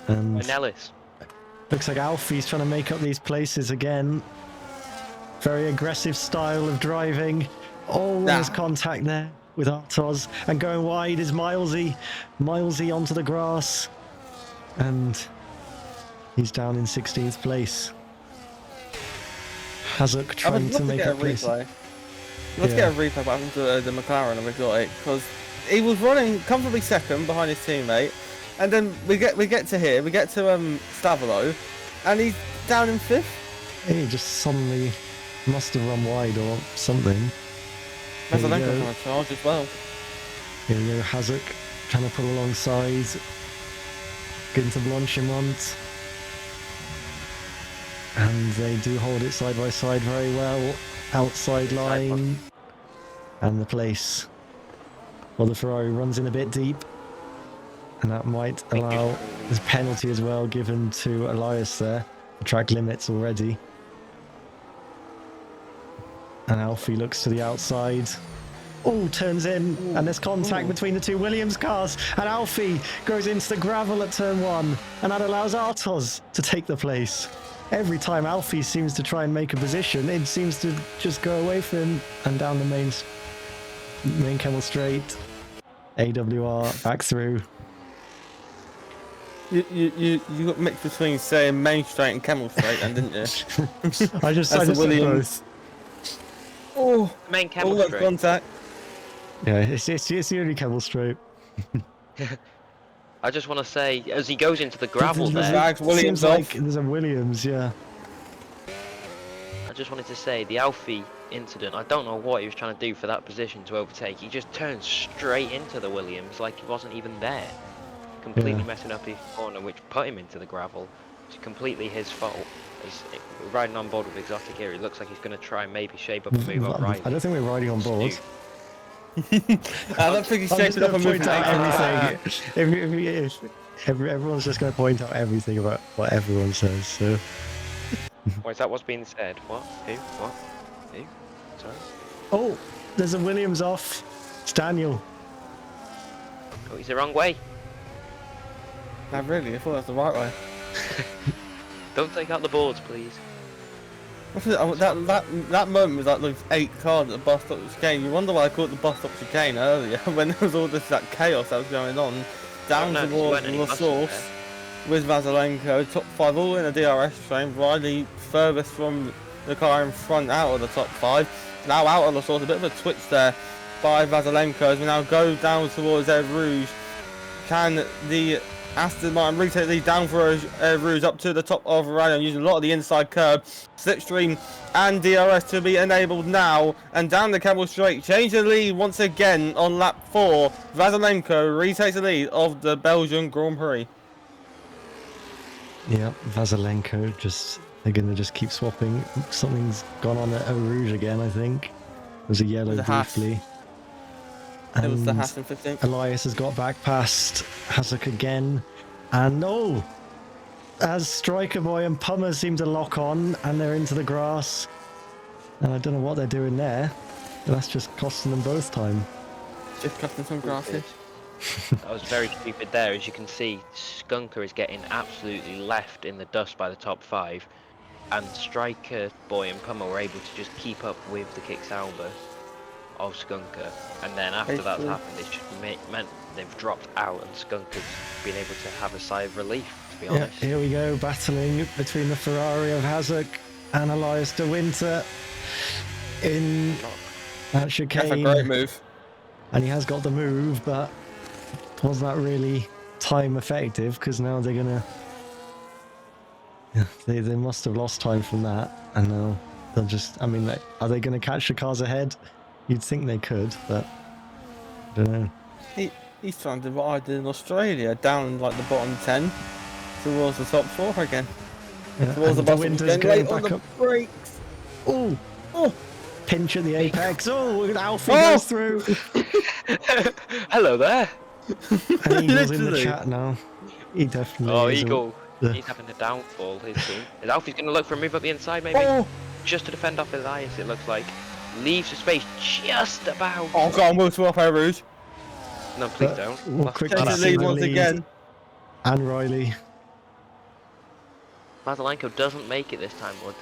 And Nellis. looks like Alfie's trying to make up these places again. Very aggressive style of driving. Oh, there's contact there with Artos. And going wide is Milesy. Milesy onto the grass. And he's down in 16th place. Hazuk trying to make up place. Let's get a replay back into the McLaren of Exotic, because he was running comfortably second behind his teammate, and then we get to here, we get to Stavolo, and he's down in 5th. He just suddenly must have run wide or something. Vasylenko's on a charge as well. Here we go, Hazuk trying to pull alongside. Into Blanchimont. And they do hold it side by side very well. Outside line. And the place. Well, the Ferrari runs in a bit deep. And that might allow this penalty as well given to Elias there. The track limits already. And Alfie looks to the outside. Oh, turns in, and there's contact between the 2 Williams cars, and Alfie goes into the gravel at turn 1, and that allows Artos to take the place. Every time Alfie seems to try and make a position, it seems to just go away from him, and down the main Kemmel straight. AWR back through. You got mixed between saying main straight and Kemmel straight, then didn't you? I just That's said the Williams. both. Oh, Main oh, camel that's straight. contact. Yeah, it's the only camel straight. I just want to say, as he goes into the gravel There's there, Drags Williams seems like off. there's a Williams, yeah. I just wanted to say the Alfie incident, I don't know what he was trying to do for that position to overtake. He just turned straight into the Williams like he wasn't even there. Completely Yeah. messing up his corner, which put him into the gravel. It's completely his fault. Riding on board with Exotic here, it looks like he's going to try and maybe shape up and move up right. I don't think we're riding on board. I don't think he's I'm just shaping up going a to move point out everything. Everyone's just going to point out everything about what everyone says. So Or is that what's being said? What? Who? What? Who? Sorry? oh, there's a Williams off. It's Daniel. Oh, he's the wrong way. No, really, I thought that's the right way. Don't take out the boards, please. That moment was like those 8 cars at the bus stop chicane. You wonder why I called it the bus stop chicane earlier, when there was all this that chaos that was going on. Down no, towards the source with Vasylenko, top 5 all in a DRS train. Riley furthest from the car in front out of the top 5. Now out of the source, a bit of a twitch there by Vasylenko as we now go down towards Eau Rouge. Can the Aston Martin retake lead down for Rouge up to the top of Ryan using a lot of the inside curb, slipstream and DRS to be enabled now, and down the Camel Straight, change the lead once again on lap 4. Vasylenko retakes the lead of the Belgian Grand Prix. Yeah, Vasylenko they're going to just keep swapping. Something's gone on at Eau Rouge again, I think. It was a yellow briefly. It was the And Haas in 15th. Elias has got back past Hasek again. And as Striker Boy and Pummer seem to lock on and they're into the grass. And I don't know what they're doing there. But that's just costing them both time. Just cutting some grasses. That was very stupid there. As you can see, Skunker is getting absolutely left in the dust by the top 5. And Striker Boy and Pummer were able to just keep up with the Kick Sauber of Skunker, and then after that's happened, it just meant they've dropped out, and Skunker's been able to have a sigh of relief, to be honest. Here we go, battling between the Ferrari of Hasek and Elias de Winter in that chicane. That's a great move. And he has got the move, but was that really time effective? Because now they're gonna, they must have lost time from that, and now they'll just. I mean, are they gonna catch the cars ahead? You'd think they could, but I don't know. He's trying to do what I did in Australia, down like the bottom 10 towards the top 4 again. Yeah, Towards the and bottom Winter's 10, going late on back the up. brakes. Oh, Oh, pinch at the apex. Oh, Alfie goes through. Hello there. And Eagle's in the Literally. chat now. He definitely Oh, is. Eagle. Yeah. He's having a downfall, his team. Is Alfie's going to look for a move up the inside, maybe? oh, Just to defend off Elias, it looks like. Leaves the space just about. oh, God, we'll swap Eau Rouge. No, please But don't. we'll That's quickly Take the see lead the once lead. again. And Riley. Vasylenko doesn't make it this time. Wait,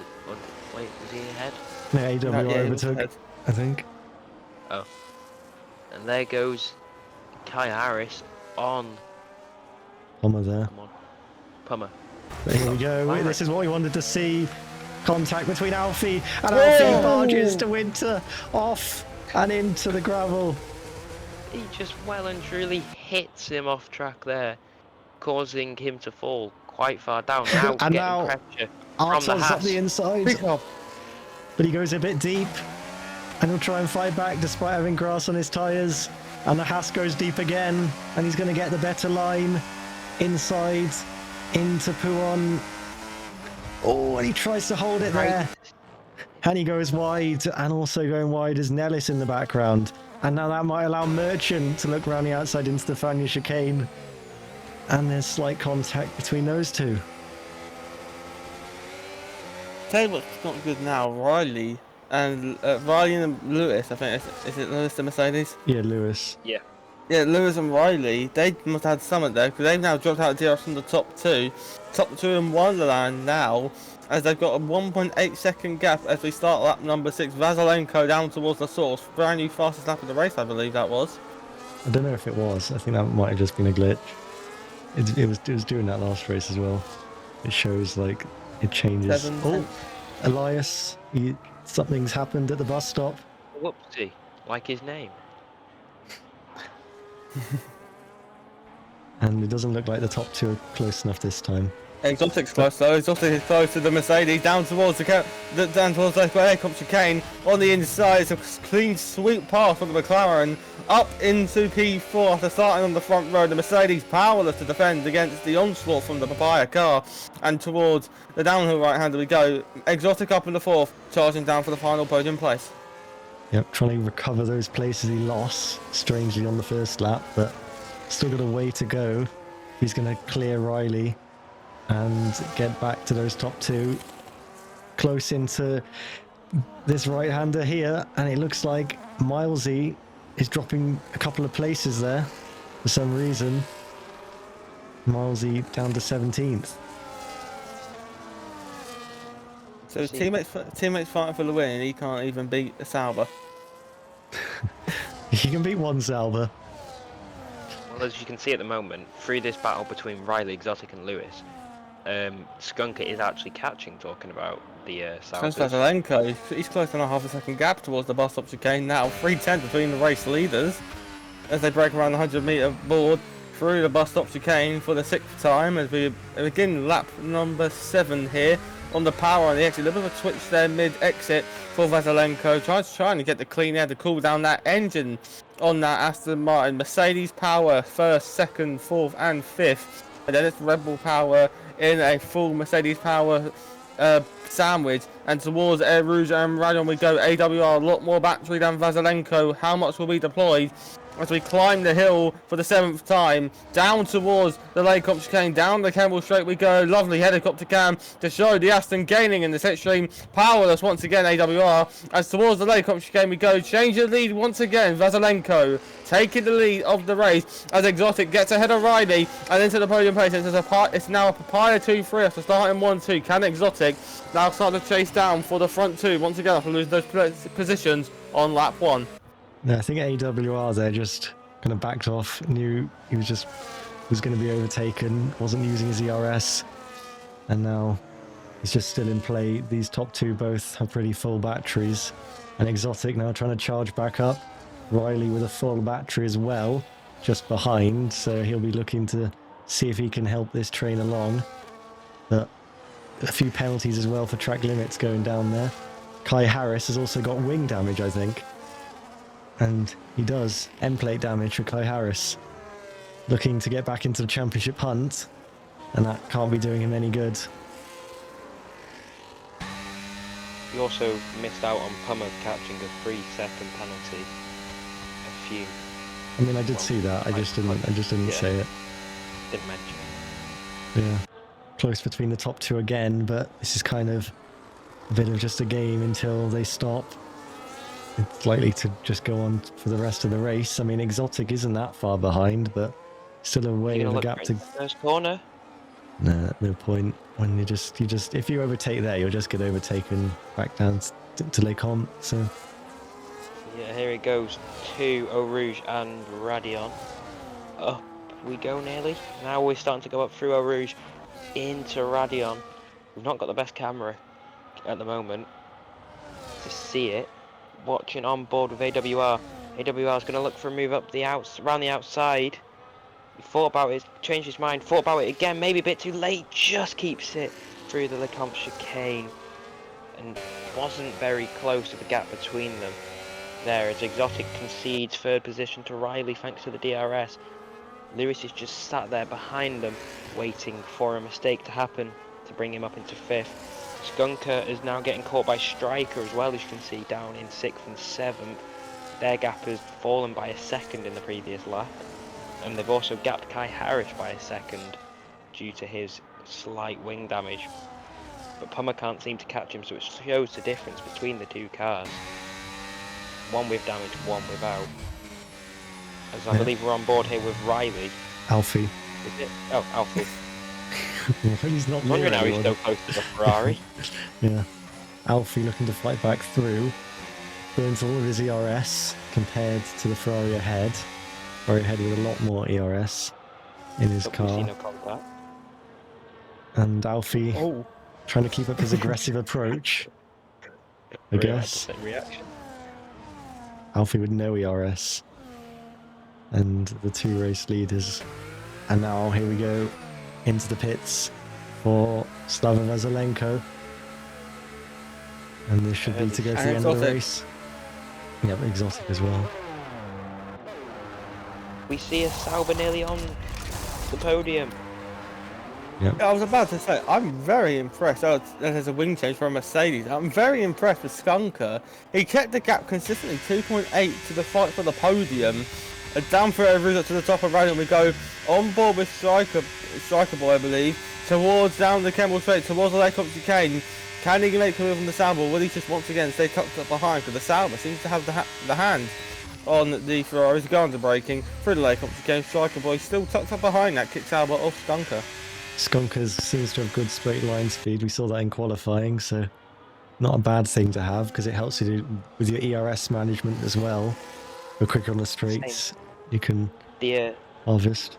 was he ahead? No, AW Yeah, overtook, I think. Oh. And there goes Cai Harris on. Pummer there. Come on. Pummer. But here we go. Alright. This is what we wanted to see. Contact between Alfie and Alfie barges to Winter off and into the gravel. He just well and truly hits him off track there, causing him to fall quite far down. Now And getting now pressure from the Art's up Haas. the inside, Big hop. but he goes a bit deep and he'll try and fight back despite having grass on his tyres. And the Haas goes deep again and he's going to get the better line inside into Pouon. Oh, and he tries to hold it there. And he goes wide, and also going wide is Nellis in the background. And now that might allow Merchant to look around the outside into Stefania chicane. And there's slight contact between those two. Tell you what's not good now, Riley and Lewis, I think. Is it Lewis the Mercedes? Yeah, Lewis. Yeah. Yeah, Lewis and Riley, they must have had something there, because they've now dropped out of DRS from the top 2. Top 2 in Wonderland now, as they've got a 1.8 second gap as we start lap number 6. Vasylenko down towards the source. Brand new fastest lap of the race, I believe that was. I don't know if it was. I think that might have just been a glitch. It was doing that last race as well. It shows like it changes. 7, Oh, Elias, something's happened at the bus stop. Whoopsie, like his name. And it doesn't look like the top two are close enough this time. Exotic's close though. Exotic is close to the Mercedes, down towards the aircraft chicane. On the inside, it's a clean sweep pass from the McLaren up into P4 after starting on the front row. The Mercedes powerless to defend against the onslaught from the Papaya car, and towards the downhill right-hander we go. Exotic up in the fourth, charging down for the final podium place. Yep, trying to recover those places he lost, strangely, on the first lap, but still got a way to go. He's going to clear Riley and get back to those top two. Close into this right-hander here, and it looks like Milesy is dropping a couple of places there for some reason. Milesy down to 17th. So his teammates fighting for the win, and he can't even beat a Sauber. He can beat one Sauber. Well, as you can see at the moment, through this battle between Riley, Exotic and Lewis, Skunker is actually catching, talking about the Slavs Saubers. Vasylenko, he's close on a half a second gap towards the bus stop chicane now. 3:10 between the race leaders as they break around the 100-meter board through the bus stop chicane for the 6th time as we begin lap number 7 here on the power on the exit. A bit of a switch there mid-exit for Vasylenko, trying to get the clean air to cool down that engine on that Aston Martin. Mercedes power 1st, 2nd, 4th and 5th, and then it's Red Bull power in a full Mercedes power sandwich, and towards Air Rouge and Radion we go. AWR, a lot more battery than Vasylenko. How much will be deployed as we climb the hill for the 7th time, down towards the Laycop chicane, down the Campbell Straight we go. Lovely helicopter cam to show the Aston gaining in the slipstream. Powerless once again, AWR, as towards the Laycop chicane we go. Change the lead once again, Vasylenko taking the lead of the race as Exotic gets ahead of Riley and into the podium place. It's now a Papaya 2-3 after starting 1-2. Can Exotic now start to chase down for the front two once again after losing those positions on lap 1? No, I think AWR there just kind of backed off, knew he was going to be overtaken, wasn't using his ERS, and now he's just still in play. These top two both have pretty full batteries, and Exotic now trying to charge back up. Riley with a full battery as well, just behind, so he'll be looking to see if he can help this train along. But a few penalties as well for track limits going down there. Cai Harris has also got wing damage, I think. And he does. End plate damage for Cai Harris. Looking to get back into the championship hunt. And that can't be doing him any good. He also missed out on Pummer catching a 3-second penalty. A few. I mean, I did see that. I just didn't say it. Didn't mention it. Yeah. Close between the top two again, but this is kind of a bit of just a game until they stop. It's likely to just go on for the rest of the race. I mean, Exotic isn't that far behind, but still a way of a gap to... First corner? Nah, no point. When you just, if you overtake there, you'll just get overtaken back down to Les Comtes, so... Yeah, here it goes to Eau Rouge and Radion. Up we go nearly. Now we're starting to go up through Eau Rouge into Radion. We've not got the best camera at the moment to see it. Watching on board with AWR. AWR is going to look for a move up around the outside. He thought about it, changed his mind, thought about it again, maybe a bit too late, just keeps it through the Lecomte chicane and wasn't very close to the gap between them there as Exotic concedes 3rd position to Riley thanks to the DRS. Lewis is just sat there behind them waiting for a mistake to happen to bring him up into 5th. Skunker is now getting caught by Striker as well, as you can see, down in 6th and 7th. Their gap has fallen by a second in the previous lap. And they've also gapped Cai Harris by a second due to his slight wing damage. But Pummer can't seem to catch him, so it shows the difference between the two cars. One with damage, one without. As I believe we're on board here with Riley. Alfie. Is it? Oh, Alfie. He's not I'm wondering how he's so close to the Ferrari. Yeah. Alfie looking to fight back through. Burns all of his ERS compared to the Ferrari ahead. Ferrari ahead with a lot more ERS in his car. And Alfie trying to keep up his aggressive approach. I guess. 100% reaction. Alfie with no ERS. And the two race leaders. And now here we go into the pits for Slava Vasylenko. And this should be to go to the end of the race. Yep, exotic as well. We see a Sauber nearly on the podium. Yep. I was about to say, I'm very impressed. Oh, there's a wing change for a Mercedes. I'm very impressed with Skunker. He kept the gap consistently, 2.8 to the fight for the podium. Down for every up to the top of round, and we go on board with Striker Boy, I believe, towards down the Kemmel Straight, towards the Lake of Chicane. Can he make a move on the Sauber? Will he just once again stay tucked up behind? Because the Sauber seems to have the hand on the Ferraris. Guns are breaking through the Lake of Chicane. Striker Boy still tucked up behind that, kicks Sauber off Skunker. Skunker seems to have good straight line speed. We saw that in qualifying, so not a bad thing to have because it helps you with your ERS management as well. Go quicker on the straights, you can harvest.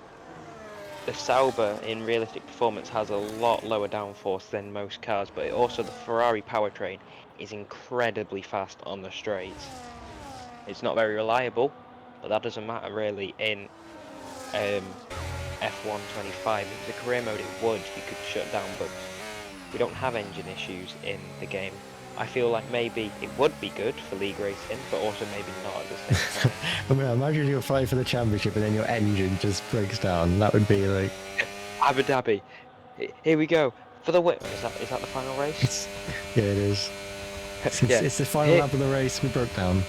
The Sauber in realistic performance has a lot lower downforce than most cars, but also the Ferrari powertrain is incredibly fast on the straights. It's not very reliable, but that doesn't matter really in F1 25. In the career mode it would, you could shut down, but we don't have engine issues in the game. I feel like maybe it would be good for league racing, but also maybe not at the same time. I mean, imagine you're fighting for the championship and then your engine just breaks down. That would be like... Abu Dhabi. Here we go. For the win. Is that the final race? Yeah, it is. It's the final lap of the race. We broke down.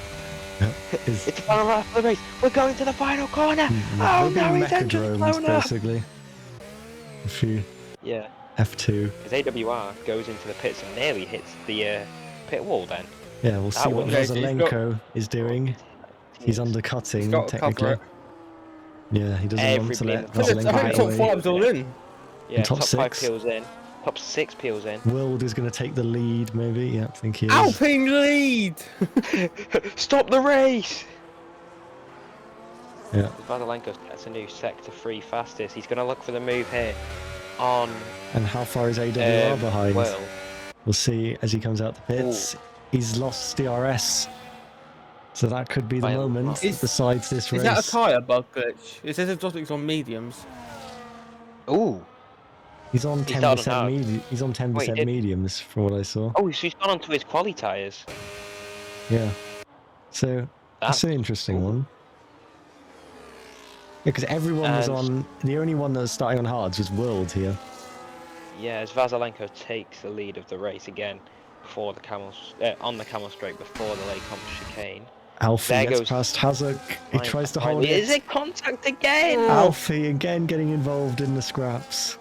It's the final lap of the race. We're going to the final corner. Oh no, his engine's blown up. Basically. A few. Yeah. F2. Because AWR goes into the pits and nearly hits the pit wall then. Yeah, we'll see what Vasylenko is doing. He's undercutting, technically. Yeah, he doesn't want to let Vasylenko I think top 5's all in. Yeah, top 5 6. peels in. Top 6 peels in. Wild is going to take the lead, maybe. Yeah, I think he is. Alpine lead! Stop the race! Yeah. Vasylenko gets a new sector 3 fastest. He's going to look for the move here on... And how far is AWR behind? Well, we'll see as he comes out the pits. Ooh. He's lost DRS. So that could be the moment besides this race. Is that a tyre bug glitch? It says exotics on mediums. Ooh. He's on 10% medium. He's on 10% mediums from what I saw. Oh, so he's gone onto his quali tyres. Yeah. So that's an interesting one. Yeah, because everyone was on. The only one that was starting on hards was World here. Yeah, as Vasylenko takes the lead of the race again before the on the camel straight before the Lake Chicane. Alfie gets past Hazard. He tries to hold it. Is it contact again? Alfie again getting involved in the scraps.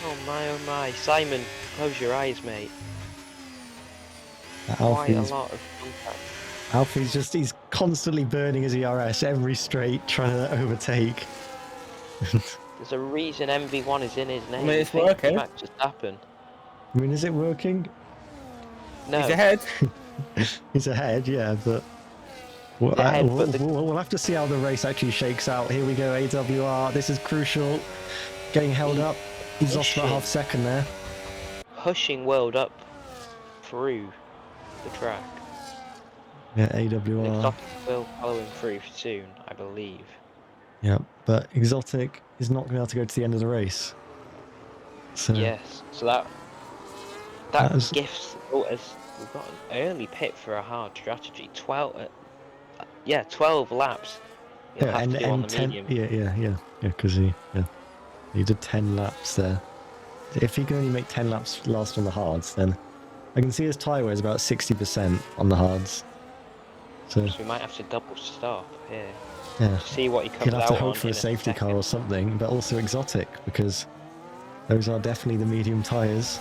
Oh my. Simon, close your eyes, mate. Quite a lot of contact. Alfie's he's constantly burning his ERS every straight, trying to overtake. There's a reason MV1 is in his name. I mean, it's working. Max Verstappen. I mean, is it working? No. He's ahead. He's ahead, yeah, but... We'll have to see how the race actually shakes out. Here we go, AWR. This is crucial. Getting held up. He's lost about half second there. Pushing World up through the track. Yeah, AWR. Exotic will follow him through soon, I believe. Yeah, but Exotic is not going to be able to go to the end of the race. So yes, so that gifts us. We've got an early pit for a hard strategy. 12 laps. You'll have to do on the 10, medium. Yeah, because he did 10 laps there. If he can only make 10 laps last on the hards, then I can see his tyre wear is about 60% on the hards. So we might have to double stop here. Yeah. See what he comes out on. He'll have to hope for a safety car or something, but also Exotic, because those are definitely the medium tyres.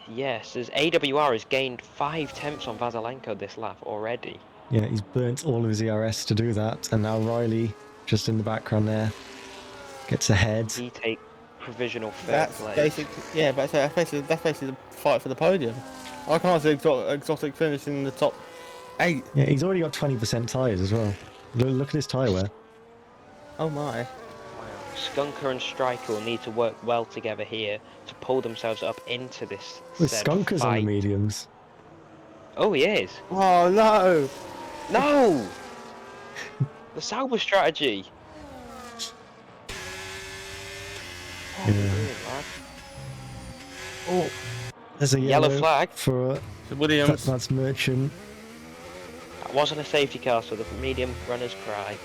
Yes, as AWR has gained 5 tenths on Vasylenko this lap already. Yeah, he's burnt all of his ERS to do that, and now Riley, just in the background there, gets ahead. He takes provisional third place. Yeah, but that's basically the fight for the podium. I can't see Exotic finishing in the top 8. Yeah, he's already got 20% tyres as well. Look at his tyre wear. Oh my. Wow. Skunker and Striker will need to work well together here to pull themselves up into this With Skunker's on the mediums. Oh, he is. Oh no! No! The Sauber strategy. What are you Yeah. doing, lad? Oh, there's a Yellow yellow flag. for Williams. that's Merchant. That wasn't a safety car, so the medium runners cry.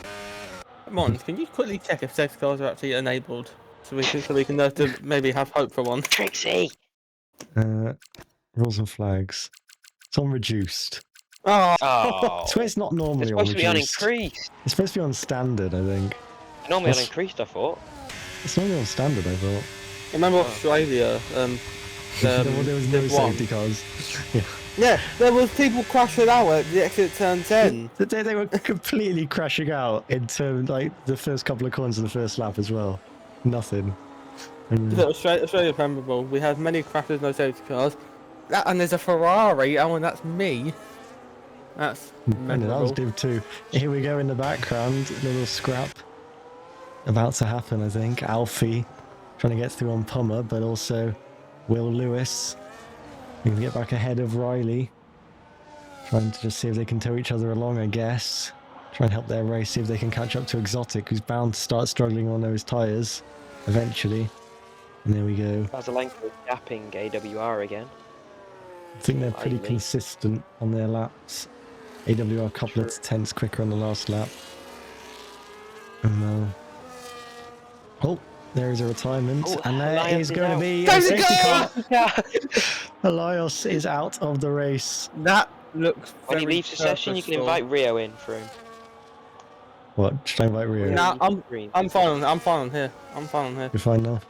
Mon, can you quickly check if safety cars are actually enabled, so we can know to maybe have hope for one? Trixie! Rules and flags. It's on reduced. Oh, Oh. So it's not It's normally on supposed to be on reduced. increased. It's supposed to be on standard, I think. Normally on That's- increased, I thought. It's normally on standard, I thought. remember Australia? Well, there was no Div 1. safety cars. Yeah, there was people crashing out at the exit turn 10. They were completely crashing out into like the first couple of corners of the first lap as well. Nothing. And, Australia memorable. We had many crashes, no safety cars. And there's a Ferrari. Oh, and that's me. That's that was memorable. Div 2. Here we go in the background. A little scrap about to happen, I think. Alfie trying to get through on Pummer, but also Will Lewis. They can get back ahead of Riley. Trying to just see if they can tow each other along, I guess. Try and help their race, see if they can catch up to Exotic, who's bound to start struggling on those tyres eventually. And there we go. Vasylenko gapping AWR again. I think they're pretty Slightly. consistent on their laps. AWR a couple of tenths quicker on the last lap. And oh, there is a retirement, Oh, and there Elias is is going to out. be a Time to safety go! car. Elias is out of the race. That looks When he very leaves the session, you can purposeful. invite Rio in for him. What? Should I invite Rio? Nah, Green. I'm fine on here. I'm fine on here. You're fine now?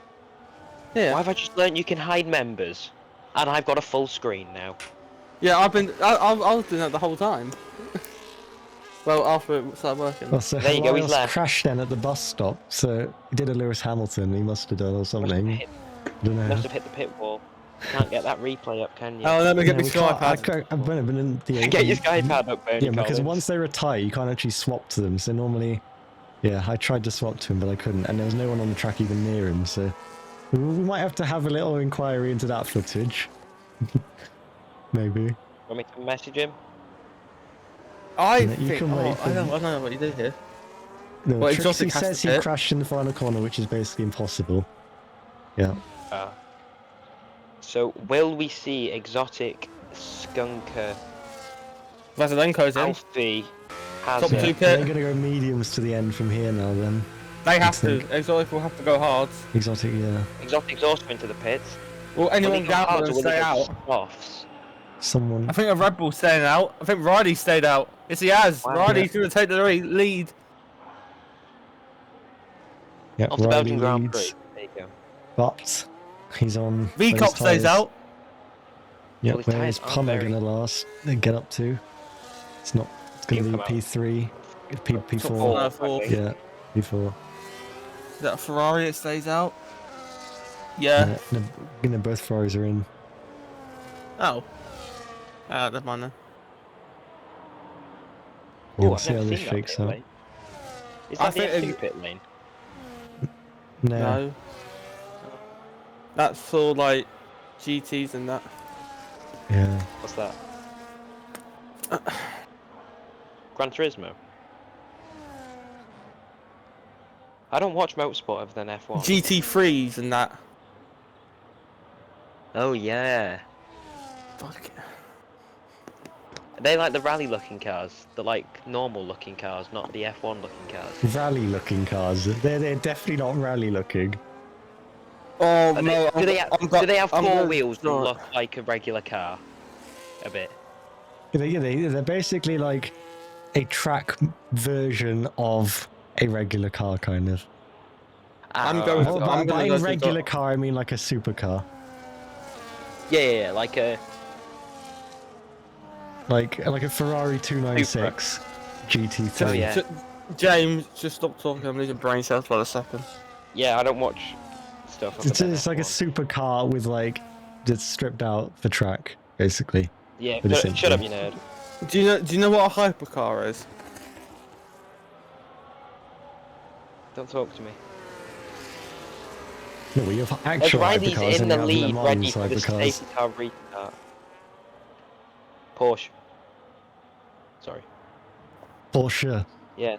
Yeah. Why have I just learnt you can hide members? And I've got a full screen now. Yeah, I was doing that the whole time. Well, after it started working. Well, so There you go, he's Elias left. crashed then at the bus stop, so he did a Lewis Hamilton, he must have done or Must have something. hit, Don't know. must have hit the pit wall. Can't get that replay up, can you? Oh, let me get Yeah, my we can't- I Skypad. can't- I've been in the Get your Skypad up, Bernie Yeah, because Collins. once they retire, you can't actually swap to them. So normally, yeah, I tried to swap to him, but I couldn't, and there was no one on the track even near him. So we might have to have a little inquiry into that footage. Maybe. Want me to message him? I You think. can wait for I don't know what you did here. No, Well, Trixie Exotic has says to he pit. crashed in the final corner, which is basically impossible. Yeah. So, will we see Exotic, Skunker, Vasylenko's in. Alfie, Top Hazard? two They're pit. going to go mediums to the end from here now. Then They have think. to. Exotic will have to go hard. Exotic, yeah. Exotic's also into the pits. Will Will anyone he go down hard and or will he stay go out? softs? Someone. I think a Red Bull's staying out. I think Riley stayed out. Yes, he has. Wow. Riley's going to take the lead. Yeah, Of the Riley Belgian Grand Prix. leads, There you go. but he's on. V those Cop stays tyres. out. Yeah, Well, his where is tyres aren't Plummer very- going to last? They get up to. It's not. It's going to He'll be come out. P3, P4. four. Four. okay. Yeah, P4. Is that a Ferrari that stays out? Yeah. No, both Ferraris are in. Oh. Never mind then. Yeah, Oh, we'll I've see how never this seen that shakes pit out. lane. Is I that the think F2 it- pit lane? No. No. That's for like GTs and that. Yeah. What's that? Gran Turismo? I don't watch motorsport other than F1. GT3s and that. Oh yeah. Fuck it. They like the rally looking cars, the like normal looking cars, not the F1 looking cars. Rally looking cars. They're definitely not rally looking. Oh Are no! do they have I'm four gonna wheels that start. look like a regular car? A bit. They're basically like a track version of a regular car, kind of. I'm going Well, to- by I'm gonna by go a to regular the- car, I mean like a supercar. Yeah, like a. Like a Ferrari 296 GT3. Oh, yeah. James, just stop talking. I'm losing brain cells for a second. Yeah, I don't watch stuff. other than It's like a F1. supercar with like just stripped out for track, basically. Yeah, But shut, shut up, essentially. you nerd. Do you know what a hypercar is? Don't talk to me. No, we have There's actual Riley's hypercars in and the we have lead, Le ready Mans for the hypercars. safety car restart. Porsche. Sorry. Porsche. Yeah.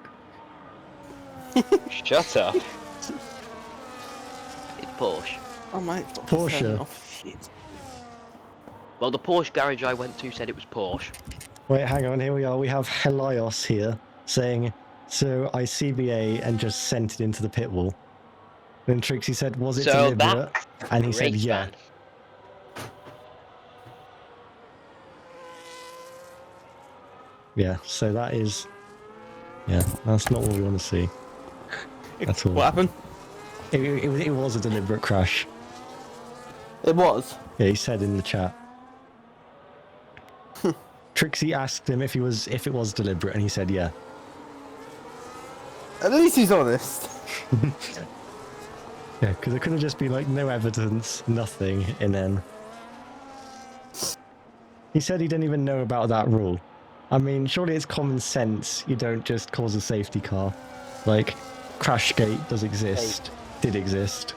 Shut up. It's Porsche. Oh mate, Porsche. Oh shit. Well, the Porsche garage I went to said it was Porsche. Wait, hang on. Here we are. We have Helios here saying, "So I CBA and just sent it into the pit wall." Then Trixie said, "Was it So deliberate?" And he said, race "Yeah." fan. Yeah. So that is. Yeah, that's not what we want to see. That's all. What happened? It was a deliberate crash. It was. Yeah, he said in the chat. Trixie asked him if it was deliberate, and he said yeah. At least he's honest. Yeah, because it could have just been like no evidence, nothing, and then he said he didn't even know about that rule. I mean, surely it's common sense. You don't just cause a safety car. Like, Crashgate does exist. Did exist.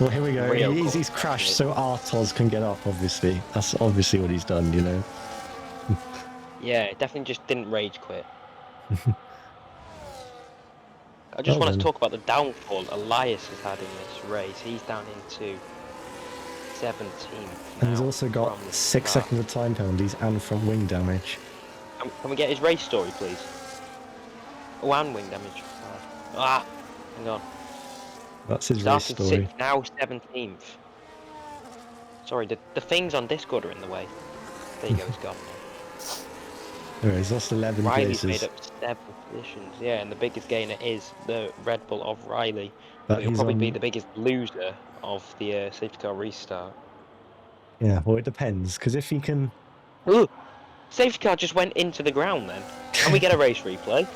Well, here we go. He's crashed so Artos can get up, obviously. That's obviously what he's done, you know. Yeah, definitely just didn't rage quit. I just want to talk about the downfall Elias has had in this race. He's down into 17th. And he's also got 6 seconds of time penalties and from wing damage. Can we get his race story, please? Oh, and wing damage. Ah, hang on. That's his race Started story. 6th, now 17th. Sorry, the things on Discord are in the way. There you go, it's gone. Anyway, he's lost 11 Riley's places. made up 7 positions, yeah, and the biggest gainer is the Red Bull of Riley. But He'll he's probably be on- the biggest loser of the safety car restart. Yeah, well, it depends, because if he can... Ooh, safety car just went into the ground then. Can we get a race replay?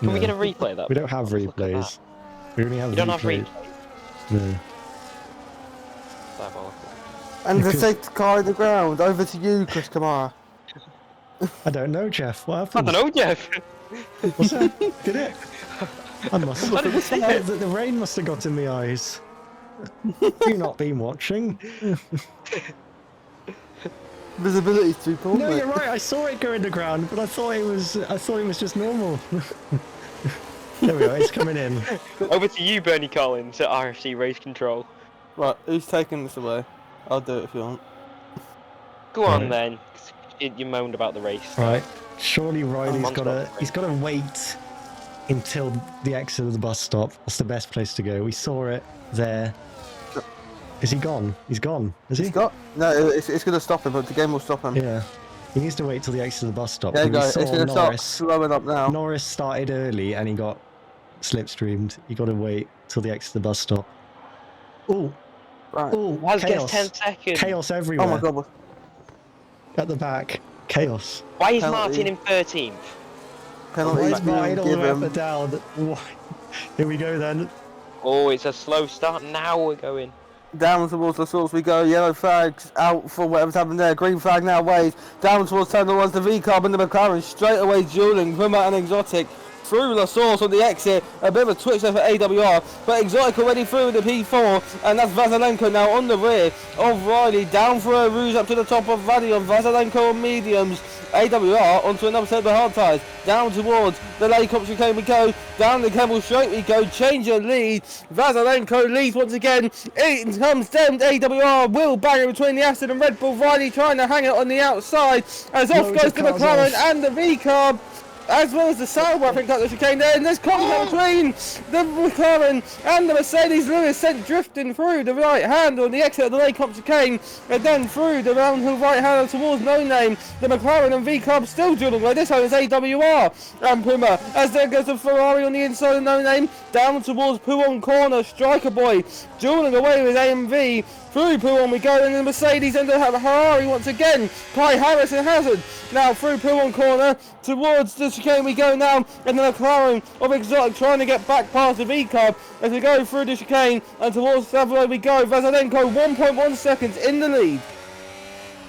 Can we No. get a replay of that? We don't have Let's look at replays. We only have You don't have replays. replays? No. Diabolical. And the Because- safety car in the ground. Over to you, Chris Kamara. I don't know, Jeff. What I happened? don't know, Jeff. What's that? Did it? I must have. The rain must have got in the eyes. You've not been watching. Visibility's too poor. No, mate. you're right. I saw it go in the ground, but I thought it was just normal. There we go. It's coming in. Over to you, Bernie Collins at RFC Race Control. Right, who's taking this away? I'll do it if you want. Go on Right. then. You moaned about the race. Right. Surely Riley's on got stop. he's got to wait until the exit of the bus stop. That's the best place to go. We saw it there. Is he gone? He's gone. Is he? He's got... No, it's going to stop him, but the game will stop him. Yeah. He needs to wait till the exit of the bus stop. There you We go. saw It's going to start Norris. slowing up now. Norris started early and he got slipstreamed. You got to wait till the exit of the bus stop. Oh, Right. oh, Waz chaos! gets 10 seconds. Chaos everywhere. Oh my god. At the back, chaos. Why is Penalty. Martin in 13th? Penalty. Why is Martin all the way up him. and down? Why? Here we go then. Oh, it's a slow start. Now we're going. Down towards the source we go. Yellow flags out for whatever's happened there. Green flag now waves. Down towards Terminal 1's the V-Carb and the McLaren. Straight away dueling Puma and Exotic. Through the source on the exit. A bit of a twitch there for AWR. But Exotic already through with the P4. And that's Vasylenko now on the rear of Riley. Down for a Rouge up to the top of Vadion. Vasylenko on mediums. AWR onto another set of the hard tyres. Down towards the Laycop chicane we go. Down the Kemmel straight we go. Change of lead. Vasylenko leads once again. In comes Demmed AWR. Will banger between the Aston and Red Bull. Riley trying to hang it on the outside. As off Loads goes of the cars McLaren off. and the V-Carb. As well as the Sauber, I think, up the chicane there, and there's contact between the McLaren and the Mercedes. Lewis sent drifting through the right hand on the exit of the Laycop chicane, and then through the downhill right hand towards No Name. The McLaren and V-Club still dueling away. This time it's AWR and Puma. As there goes the Ferrari on the inside of No Name, down towards Pouon corner. Striker Boy dueling away with AMV. Through Pouon we go, and the Mercedes and the Ferrari once again. Cai Harris and Hazard now through Pouon corner towards the chicane we go now, and the McLaren of Exotic trying to get back past the V-Cub as we go through the chicane and towards Savoy we go. Vasylenko 1.1 seconds in the lead.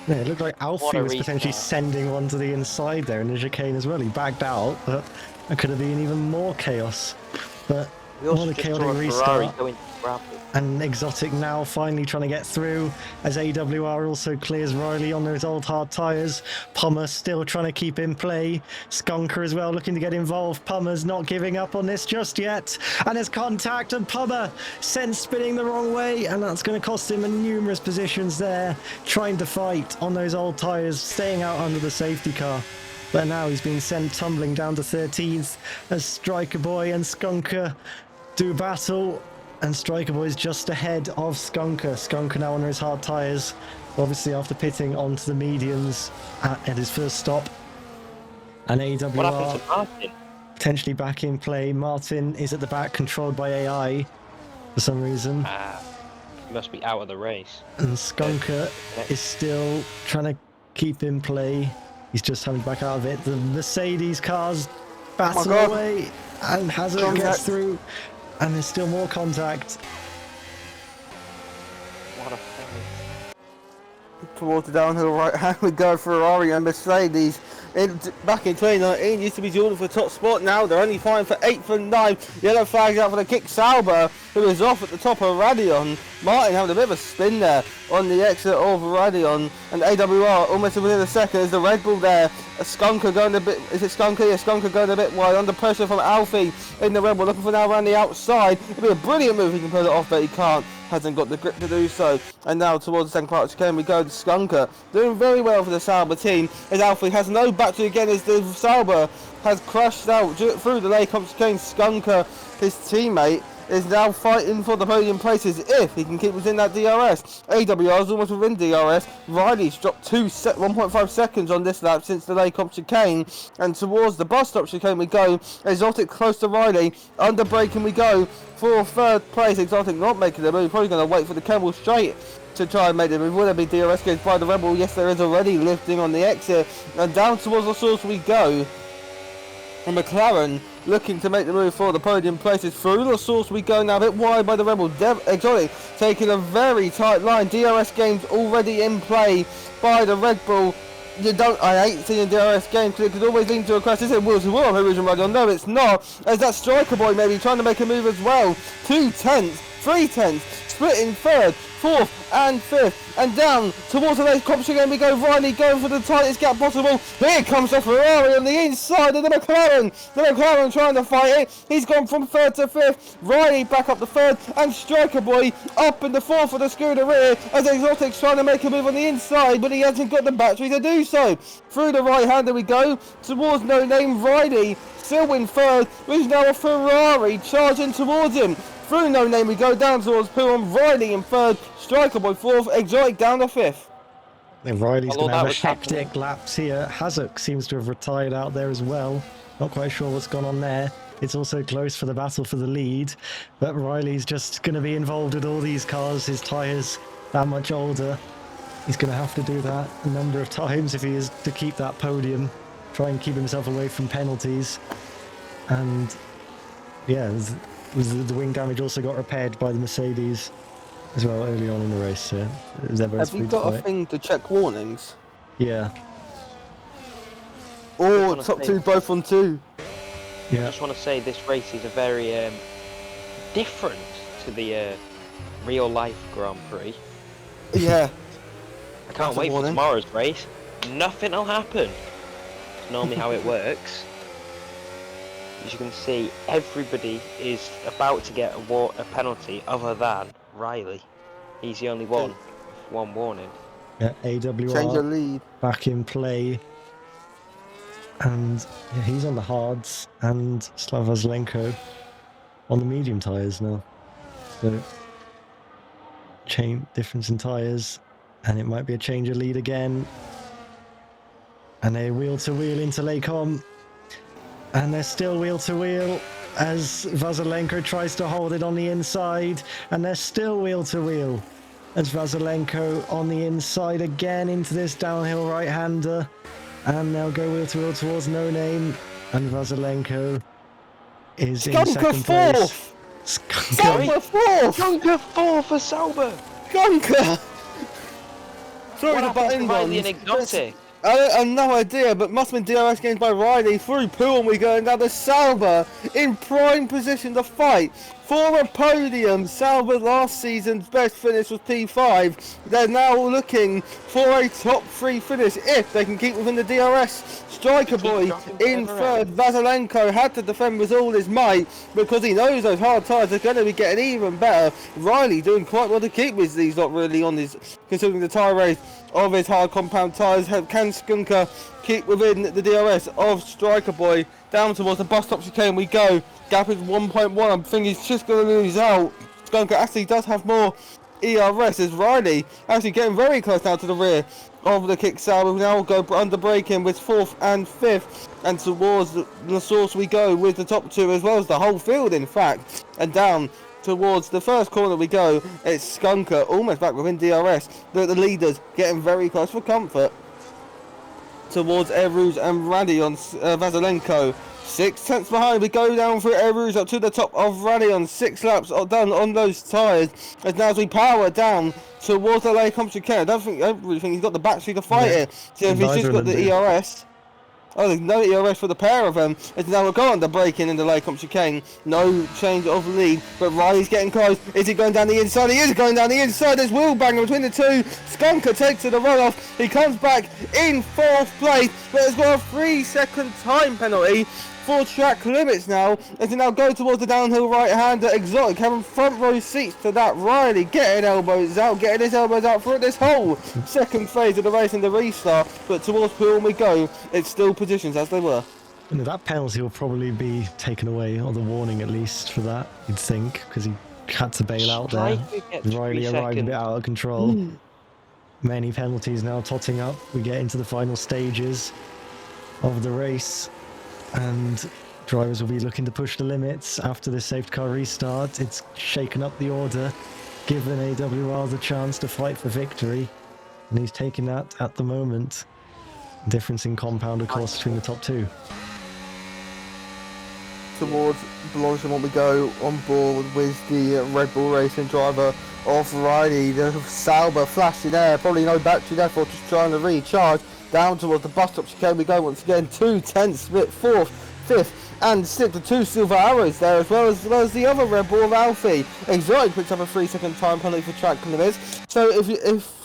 Yeah, it looked like What Alfie a was potentially restart. sending one to the inside there in the chicane as well. He backed out, but it could have been even more chaos. But We also What a just chaotic saw a Ferrari restart. going to grab it. And Exotic now finally trying to get through as AWR also clears Riley on those old hard tyres. Pummer still trying to keep in play. Skunker as well looking to get involved. Pummer's not giving up on this just yet. And there's contact and Pummer sent spinning the wrong way. And that's going to cost him in numerous positions there. Trying to fight on those old tyres, staying out under the safety car. But now he's being sent tumbling down to 13th as Striker Boy and Skunker do battle. And Striker Boy's just ahead of Skunker. Skunker now under his hard tyres, obviously after pitting onto the mediums at his first stop. And What happened AWR to Martin? potentially back in play. Martin is at the back, controlled by AI for some reason. He must be out of the race. And Skunker is still trying to keep in play. He's just coming back out of it. The Mercedes cars battle God. away, and Hazard Contact. gets through. And there's still more contact. What a penalty. Towards the downhill right hand we go. Ferrari and Mercedes. Back in 2019 used to be dueling for the top spot. Now they're only fighting for 8th and 9th. Yellow flags out for the kick. Sauber, who is off at the top of Radion. Martin having a bit of a spin there on the exit of Radion. And AWR almost within a second. Is the Red Bull there? A Skunker going a bit. Is it Skunker? Yeah, Skunker going a bit wide. Under pressure from Alfie in the Red Bull. Looking for now around the outside. It'd be a brilliant move. He can pull it off, but he can't. Hasn't got the grip to do so. And now towards the second part of the chicane we go to Skunker. Doing very well for the Sauber team. As Alfie has no battery again as the Sauber has crashed out through the late chicane. Skunker, his teammate, is now fighting for the podium places if he can keep within that DRS. AWR is almost within DRS. Riley's dropped 1.5 seconds on this lap since the late chicane. And towards the bus stop chicane we go. Exotic close to Riley. Under braking we go for third place. Exotic not making the move. Probably going to wait for the Camel straight to try and make the move. Will there be DRS gains by the Rebel? Yes, there is already lifting on the exit. And down towards the source we go. And McLaren looking to make the move for the podium places. Through the source we go now, a bit wide by the Rebel. Exotic taking a very tight line. DRS games already in play by the Red Bull. I hate seeing DRS games because it could always lead to a crash. Is it wheel to wheel Horizon Radio? No, it's not. As that Striker Boy maybe trying to make a move as well. 2/10, 3/10, splitting third, fourth and fifth, and down towards the late competition again we go. Riley going for the tightest gap possible. Here comes the Ferrari on the inside of the McLaren. The McLaren trying to fight it. He's gone from third to fifth. Riley back up the third, and Striker Boy up in the fourth for the scooter rear as Exotic's trying to make a move on the inside, but he hasn't got the battery to do so. Through the right hander we go towards No Name. Riley still in third. There's now a Ferrari charging towards him. Through No Name we go down towards Pullman. Riley in third, Striker Boy fourth, Exotic down to fifth. And Riley's Although going to have a that was hectic laps here. Hazuk seems to have retired out there as well. Not quite sure what's gone on there. It's also close for the battle for the lead. But Riley's just going to be involved with all these cars. His tyres that much older. He's going to have to do that a number of times if he is to keep that podium. Try and keep himself away from penalties. And yeah, the wing damage also got repaired by the Mercedes as well early on in the race. So it was ever Have you got a thing to check warnings? Yeah, Or top two both on two? I yeah. just want to say this race is a very different to the real life Grand Prix. Yeah. I can't That's a wait for warning. tomorrow's race. Nothing will happen. It's normally how it works. As you can see, everybody is about to get a penalty other than Riley. He's the only one with one warning. Yeah, Change your AWR lead. back in play. And yeah, he's on the hards, and Slava Vasylenko on the medium tyres now. So, difference in tyres, and it might be a change of lead again. And a wheel to wheel into Lacom. And they're still wheel to wheel as Vasylenko tries to hold it on the inside. And they're still wheel to wheel as Vasylenko on the inside again into this downhill right-hander. And they'll go wheel to wheel towards No Name. And Vasylenko is in second place. Fourth! Skunker. Skunker fourth! Skunker 4 for Sauber! Skunker! Sorry What to butt happened in, to Riley Ron. and Exotic? I have no idea, but must have been DRS gained by Riley. Through Pool, we go, and now the Salva in prime position to fight for a podium. Salva last season's best finish was P5. They're now looking for a top 3 finish if they can keep within the DRS. Striker Boy in third. Vasylenko had to defend with all his might because he knows those hard tyres are going to be getting even better. Riley doing quite well to keep his. He's not really on his, considering the tyre race of his hard compound tyres. Can Skunker keep within the DRS of Striker Boy? Down towards the bus stop chicane we go. Gap is 1.1. I think he's just going to lose out. Skunker actually does have more ERS as Riley actually getting very close now to the rear of the kick Salva. We now go under braking with 4th and 5th, and towards the source we go with the top 2 as well as the whole field in fact, and down towards the first corner we go. It's Skunker almost back within DRS, but the leaders getting very close for comfort towards Eruz and Rally on Vasylenko. 6 tenths behind, we go down through Eruz up to the top of Rally on 6 laps done on those tyres. As now as we power down towards the Lake Chicane. I don't really think he's got the battery to fight it. So if he's just got the ERS. Oh, there's no ERS for the pair of them. As now we're going under braking in the Lake Chicane. No change of lead, but Riley's getting close. Is he going down the inside? He is going down the inside. There's wheel banger between the two. Skunker takes to the runoff. He comes back in 4th place, but has got a 3-second time penalty for track limits now, as they now go towards the downhill right-hander. Exotic having front row seats to that. Riley getting elbows out, getting his elbows out for this whole second phase of the race and the restart, but towards Pool we go. It's still positions as they were. And that penalty will probably be taken away, or the warning at least for that, you'd think, because he had to bail out there. Riley arrived a bit out of control. Many penalties now totting up. We get into the final stages of the race, and drivers will be looking to push the limits after this safety car restart. It's shaken up the order, given AWR the chance to fight for victory, and he's taking that at the moment. Difference in compound, of course, between the top 2. Towards Blanchimont we go, on board with the Red Bull Racing driver of Riley. The Salva flashing there, probably no battery there for just trying to recharge. Down towards the bus stop chicane we go once again. 2 tenths split, 4th, 5th and 6th. The 2 silver arrows there as well as the other Red Bull of Alfie. Exotic picks up a 3-second time penalty for track limits. So if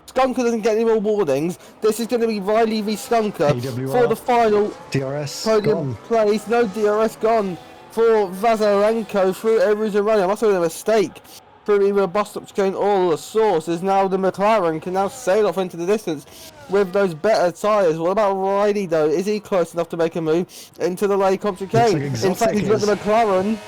Skunker doesn't get any more warnings, this is going to be Riley v Skunker AWR, for the final DRS podium place. No DRS gone for Vasylenko through Eruz and Rally. I must have been a mistake through either a bus stop chicane or the source, as now the McLaren can now sail off into the distance with those better tyres. What about Riley though? Is he close enough to make a move into the Lake Chicane? In fact, he's got the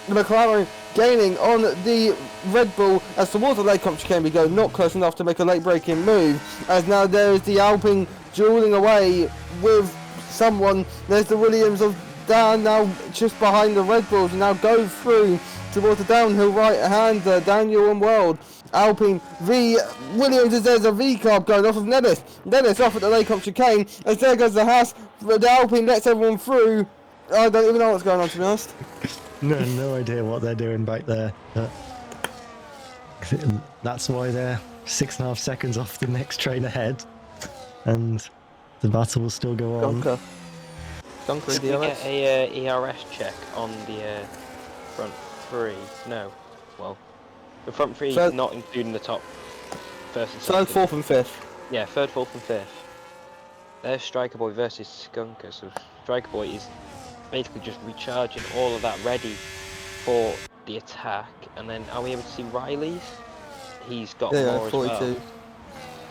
McLaren gaining on the Red Bull as towards the Lake Chicane we go. Not close enough to make a late braking move, as now there is the Alpine dueling away with someone. There's the Williams of Dan now just behind the Red Bulls, and now go through towards the downhill right-hander, Daniel and World. Alpine v Williams, as there's a V-carb going off of Dennis. Dennis off at the Lake Chicane, as there goes the Haas. The Alpine lets everyone through. I don't even know what's going on, to be honest. No idea what they're doing back there. That's why they're 6.5 seconds off the next train ahead, and the battle will still go on. Can we get a ERS check on the front 3? No. Well, the front 3 is not including the top first and second. 3rd, 4th and 5th. Yeah, 3rd, 4th and 5th. There's Striker Boy versus Skunker, so Striker Boy is basically just recharging all of that ready for the attack. And then are we able to see Riley's? He's got more 42. As well.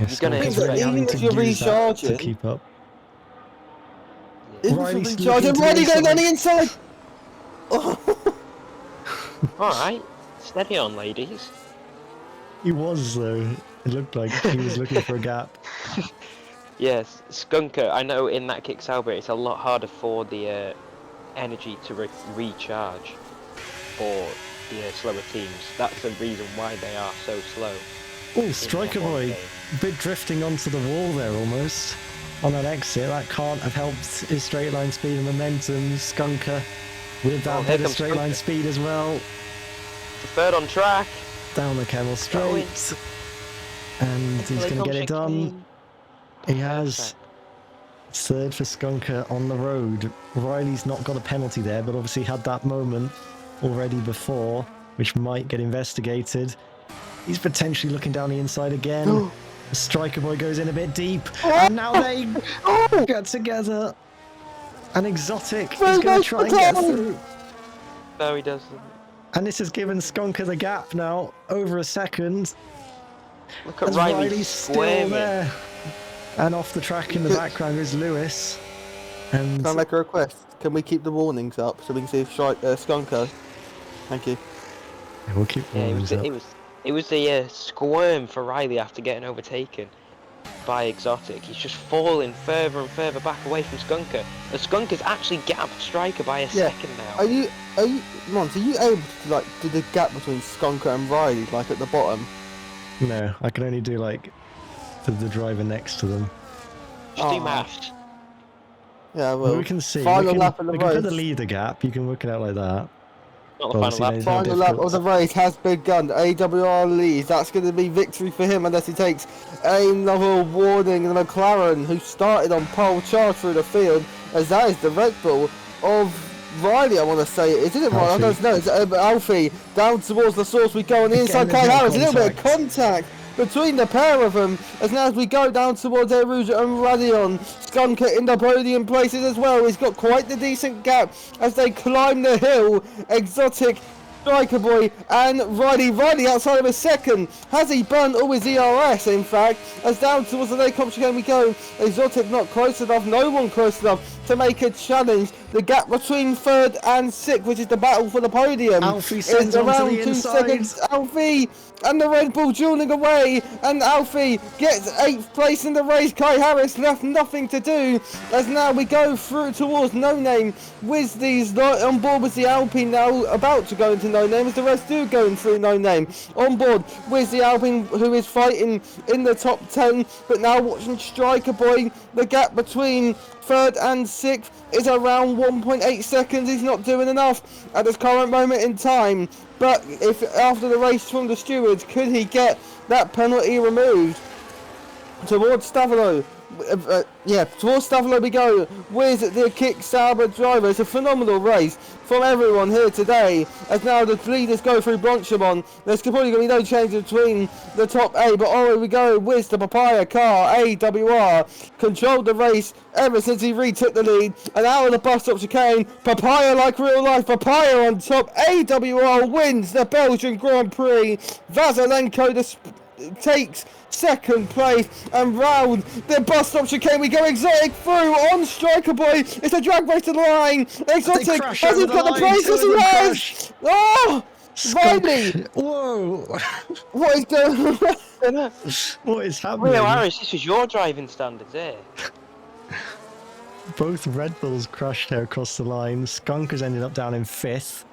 Yes, You're going to even if you're recharging to keep up. Riley's recharging. Riley going on the inside. Alright, steady on, ladies. He was, though. It looked like he was looking for a gap. Yes, Skunker, I know in that kick Salva it's a lot harder for the energy to recharge for the slower teams. That's the reason why they are so slow. Oh, Striker Boy, a bit drifting onto the wall there almost. On that exit, that can't have helped his straight line speed and momentum. Skunker with that bit of straight line speed as well. 3rd on track. Down the Camel Straight. And he's going to get it done. He has. Third for Skunker on the road. Riley's not got a penalty there, but obviously had that moment already before, which might get investigated. He's potentially looking down the inside again. The striker boy goes in a bit deep, and now they get together. An Exotic is going to try and get through. No, he doesn't. And this has given Skunker the gap now, over a second. Look at As Riley Riley's still squirming. there. And off the track in the background is Lewis. And Can I make a request? Can we keep the warnings up so we can see if Skunker? Thank you. we'll keep Yeah, warnings up. it was a squirm for Riley after getting overtaken by Exotic. He's just falling further and further back away from Skunker. And Skunker's actually gapped Striker by a second now. Are you, Mons, are you able to like do the gap between Skunker and Riley like at the bottom? No, I can only do like the driver next to them. Just do maths. Yeah, well, we can see. Final lap of the we can put the race. leader gap. You can work it out like that. Not the Obviously, final lap. there's no Final lap of difficult- the race has begun. AWR leads. That's going to be victory for him unless he takes another warning. The McLaren, who started on pole, charged through the field, as that is the Red Bull of Riley, I want to say. Isn't it right? I don't know. It's Alfie. Down towards the source we go on the inside. there's Cai no Harris. A little bit of contact. contact between the pair of them, as now as we go down towards Air Rouge and Radion, Skunker in the podium places as well. He's got quite the decent gap as they climb the hill. Exotic, Striker Boy and Riley outside of a second. Has he burnt all his ERS, in fact? As down towards the late competition we go. Exotic not close enough, no one close enough to make a challenge. The gap between third and sixth, which is the battle for the podium, Alfie is sends on to around the 2 inside. seconds. Alfie and the Red Bull dueling away, and Alfie gets 8th place in the race. Cai Harris left nothing to do, as now we go through towards No Name. Wizdy's not on board with the Alpine now, about to go into No Name, as the rest do going through No Name. On board with the Alpine, who is fighting in the top 10, but now watching Striker Boy. The gap between third and sixth is around 1.8 seconds. He's not doing enough at this current moment in time. But if after the race from the stewards, could he get that penalty removed? Towards Stavolo. Towards Stavolo we go with the Kick Sauber driver. It's a phenomenal race from everyone here today, as now the leaders go through Blanchimont. There's probably going to be no change between the top 8, but on we go with the Papaya car. AWR controlled the race ever since he retook the lead, and out of the bus stop chicane, Papaya like real life, Papaya on top. AWR wins the Belgian Grand Prix. Vasylenko takes second place, and round the bus stop chicane we go. Exotic through on Striker Boy. It's a drag race to the line. Exotic has he got the place? Yes, he has. Oh, Riley! Whoa! What is going on? What is happening? Real Harris, this was your driving standards here. Both Red Bulls crushed there across the line. Skunker's ended up down in 5th.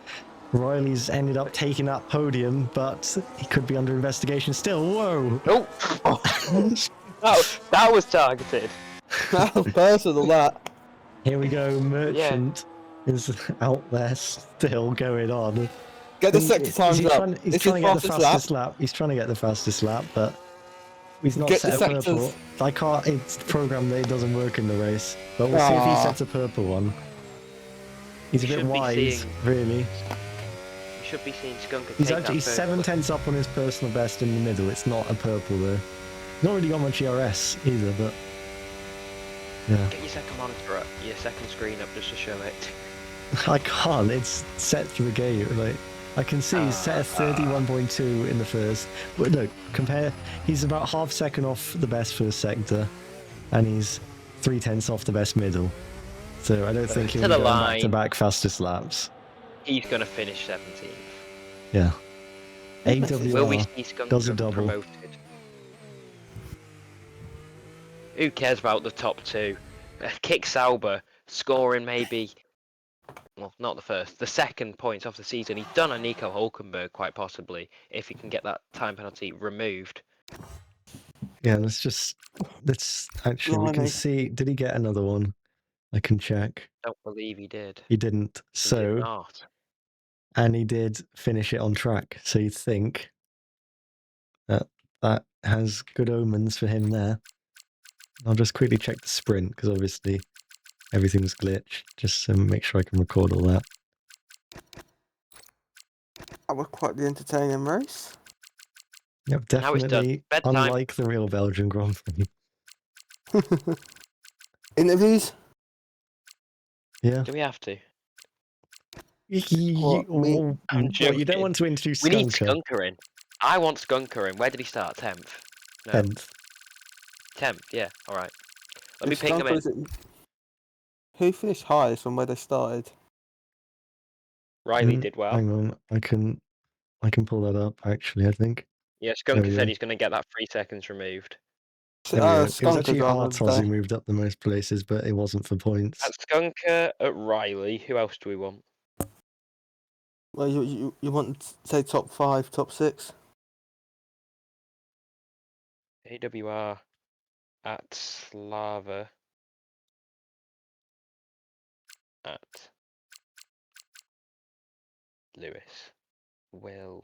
Riley's ended up taking that podium, but he could be under investigation still. Whoa! Oh, that was targeted. That was personal, that. Here we go. Merchant is out there still going on. Get the sector times He's up. trying to get the fastest lap. He's trying to get the fastest lap, but he's not Get set the a purple. sectors. I can't. It's programmed that it doesn't work in the race, but we'll see if he sets a purple one. He's a bit Should be wise, seeing- really. You should be seeing Skunker He's take actually that 7/10 up on his personal best in the middle. It's not a purple though. He's not really got much ERS either, but yeah. Get your second monitor up, your second screen up just to show it. I can't. It's set through the gate. Like I can see he's set at 31.2 in the first. But look, compare. He's about half second off the best first sector, and he's 0.3 off the best middle. So I don't think he'll To be the going line. back-to-back fastest laps. He's going to finish 17th. Yeah. Will we AWR see Skunker does a double. promoted? Who cares about the top two? Kick Sauber scoring maybe, well, not the first, the second points of the season. He's done a Nico Hulkenberg quite possibly if he can get that time penalty removed. Yeah, let's actually we can Blimey. see. Did he get another one? I can check. Don't believe he did. He didn't. He did So, not. and he did finish it on track. So you'd think that has good omens for him there. I'll just quickly check the sprint because obviously everything's glitched. Just to make sure I can record all that. That was quite the entertaining race. Yep, Now it's done. definitely Bedtime. unlike the real Belgian Grand Prix. Interviews? Yeah. Do we have to? What, me? I'm What, you don't joking. want to introduce We need Skunker? Skunker in. I want Skunker in. Where did he start? 10th? No. 10th. 10th, yeah. Alright. Let me If ping him Skunker in. Who finished highest from where they started? Riley did well. Hang on, I can pull that up actually, I think. Yeah, There Skunker we said go. he's going to get that 3 seconds removed. There we go. It was Skunker actually driver of the Hartos who day. moved up the most places, but it wasn't for points. At Skunker, at Riley. Who else do we want? Well, you want to say top 5, top 6? AWR at Slava at Lewis. Will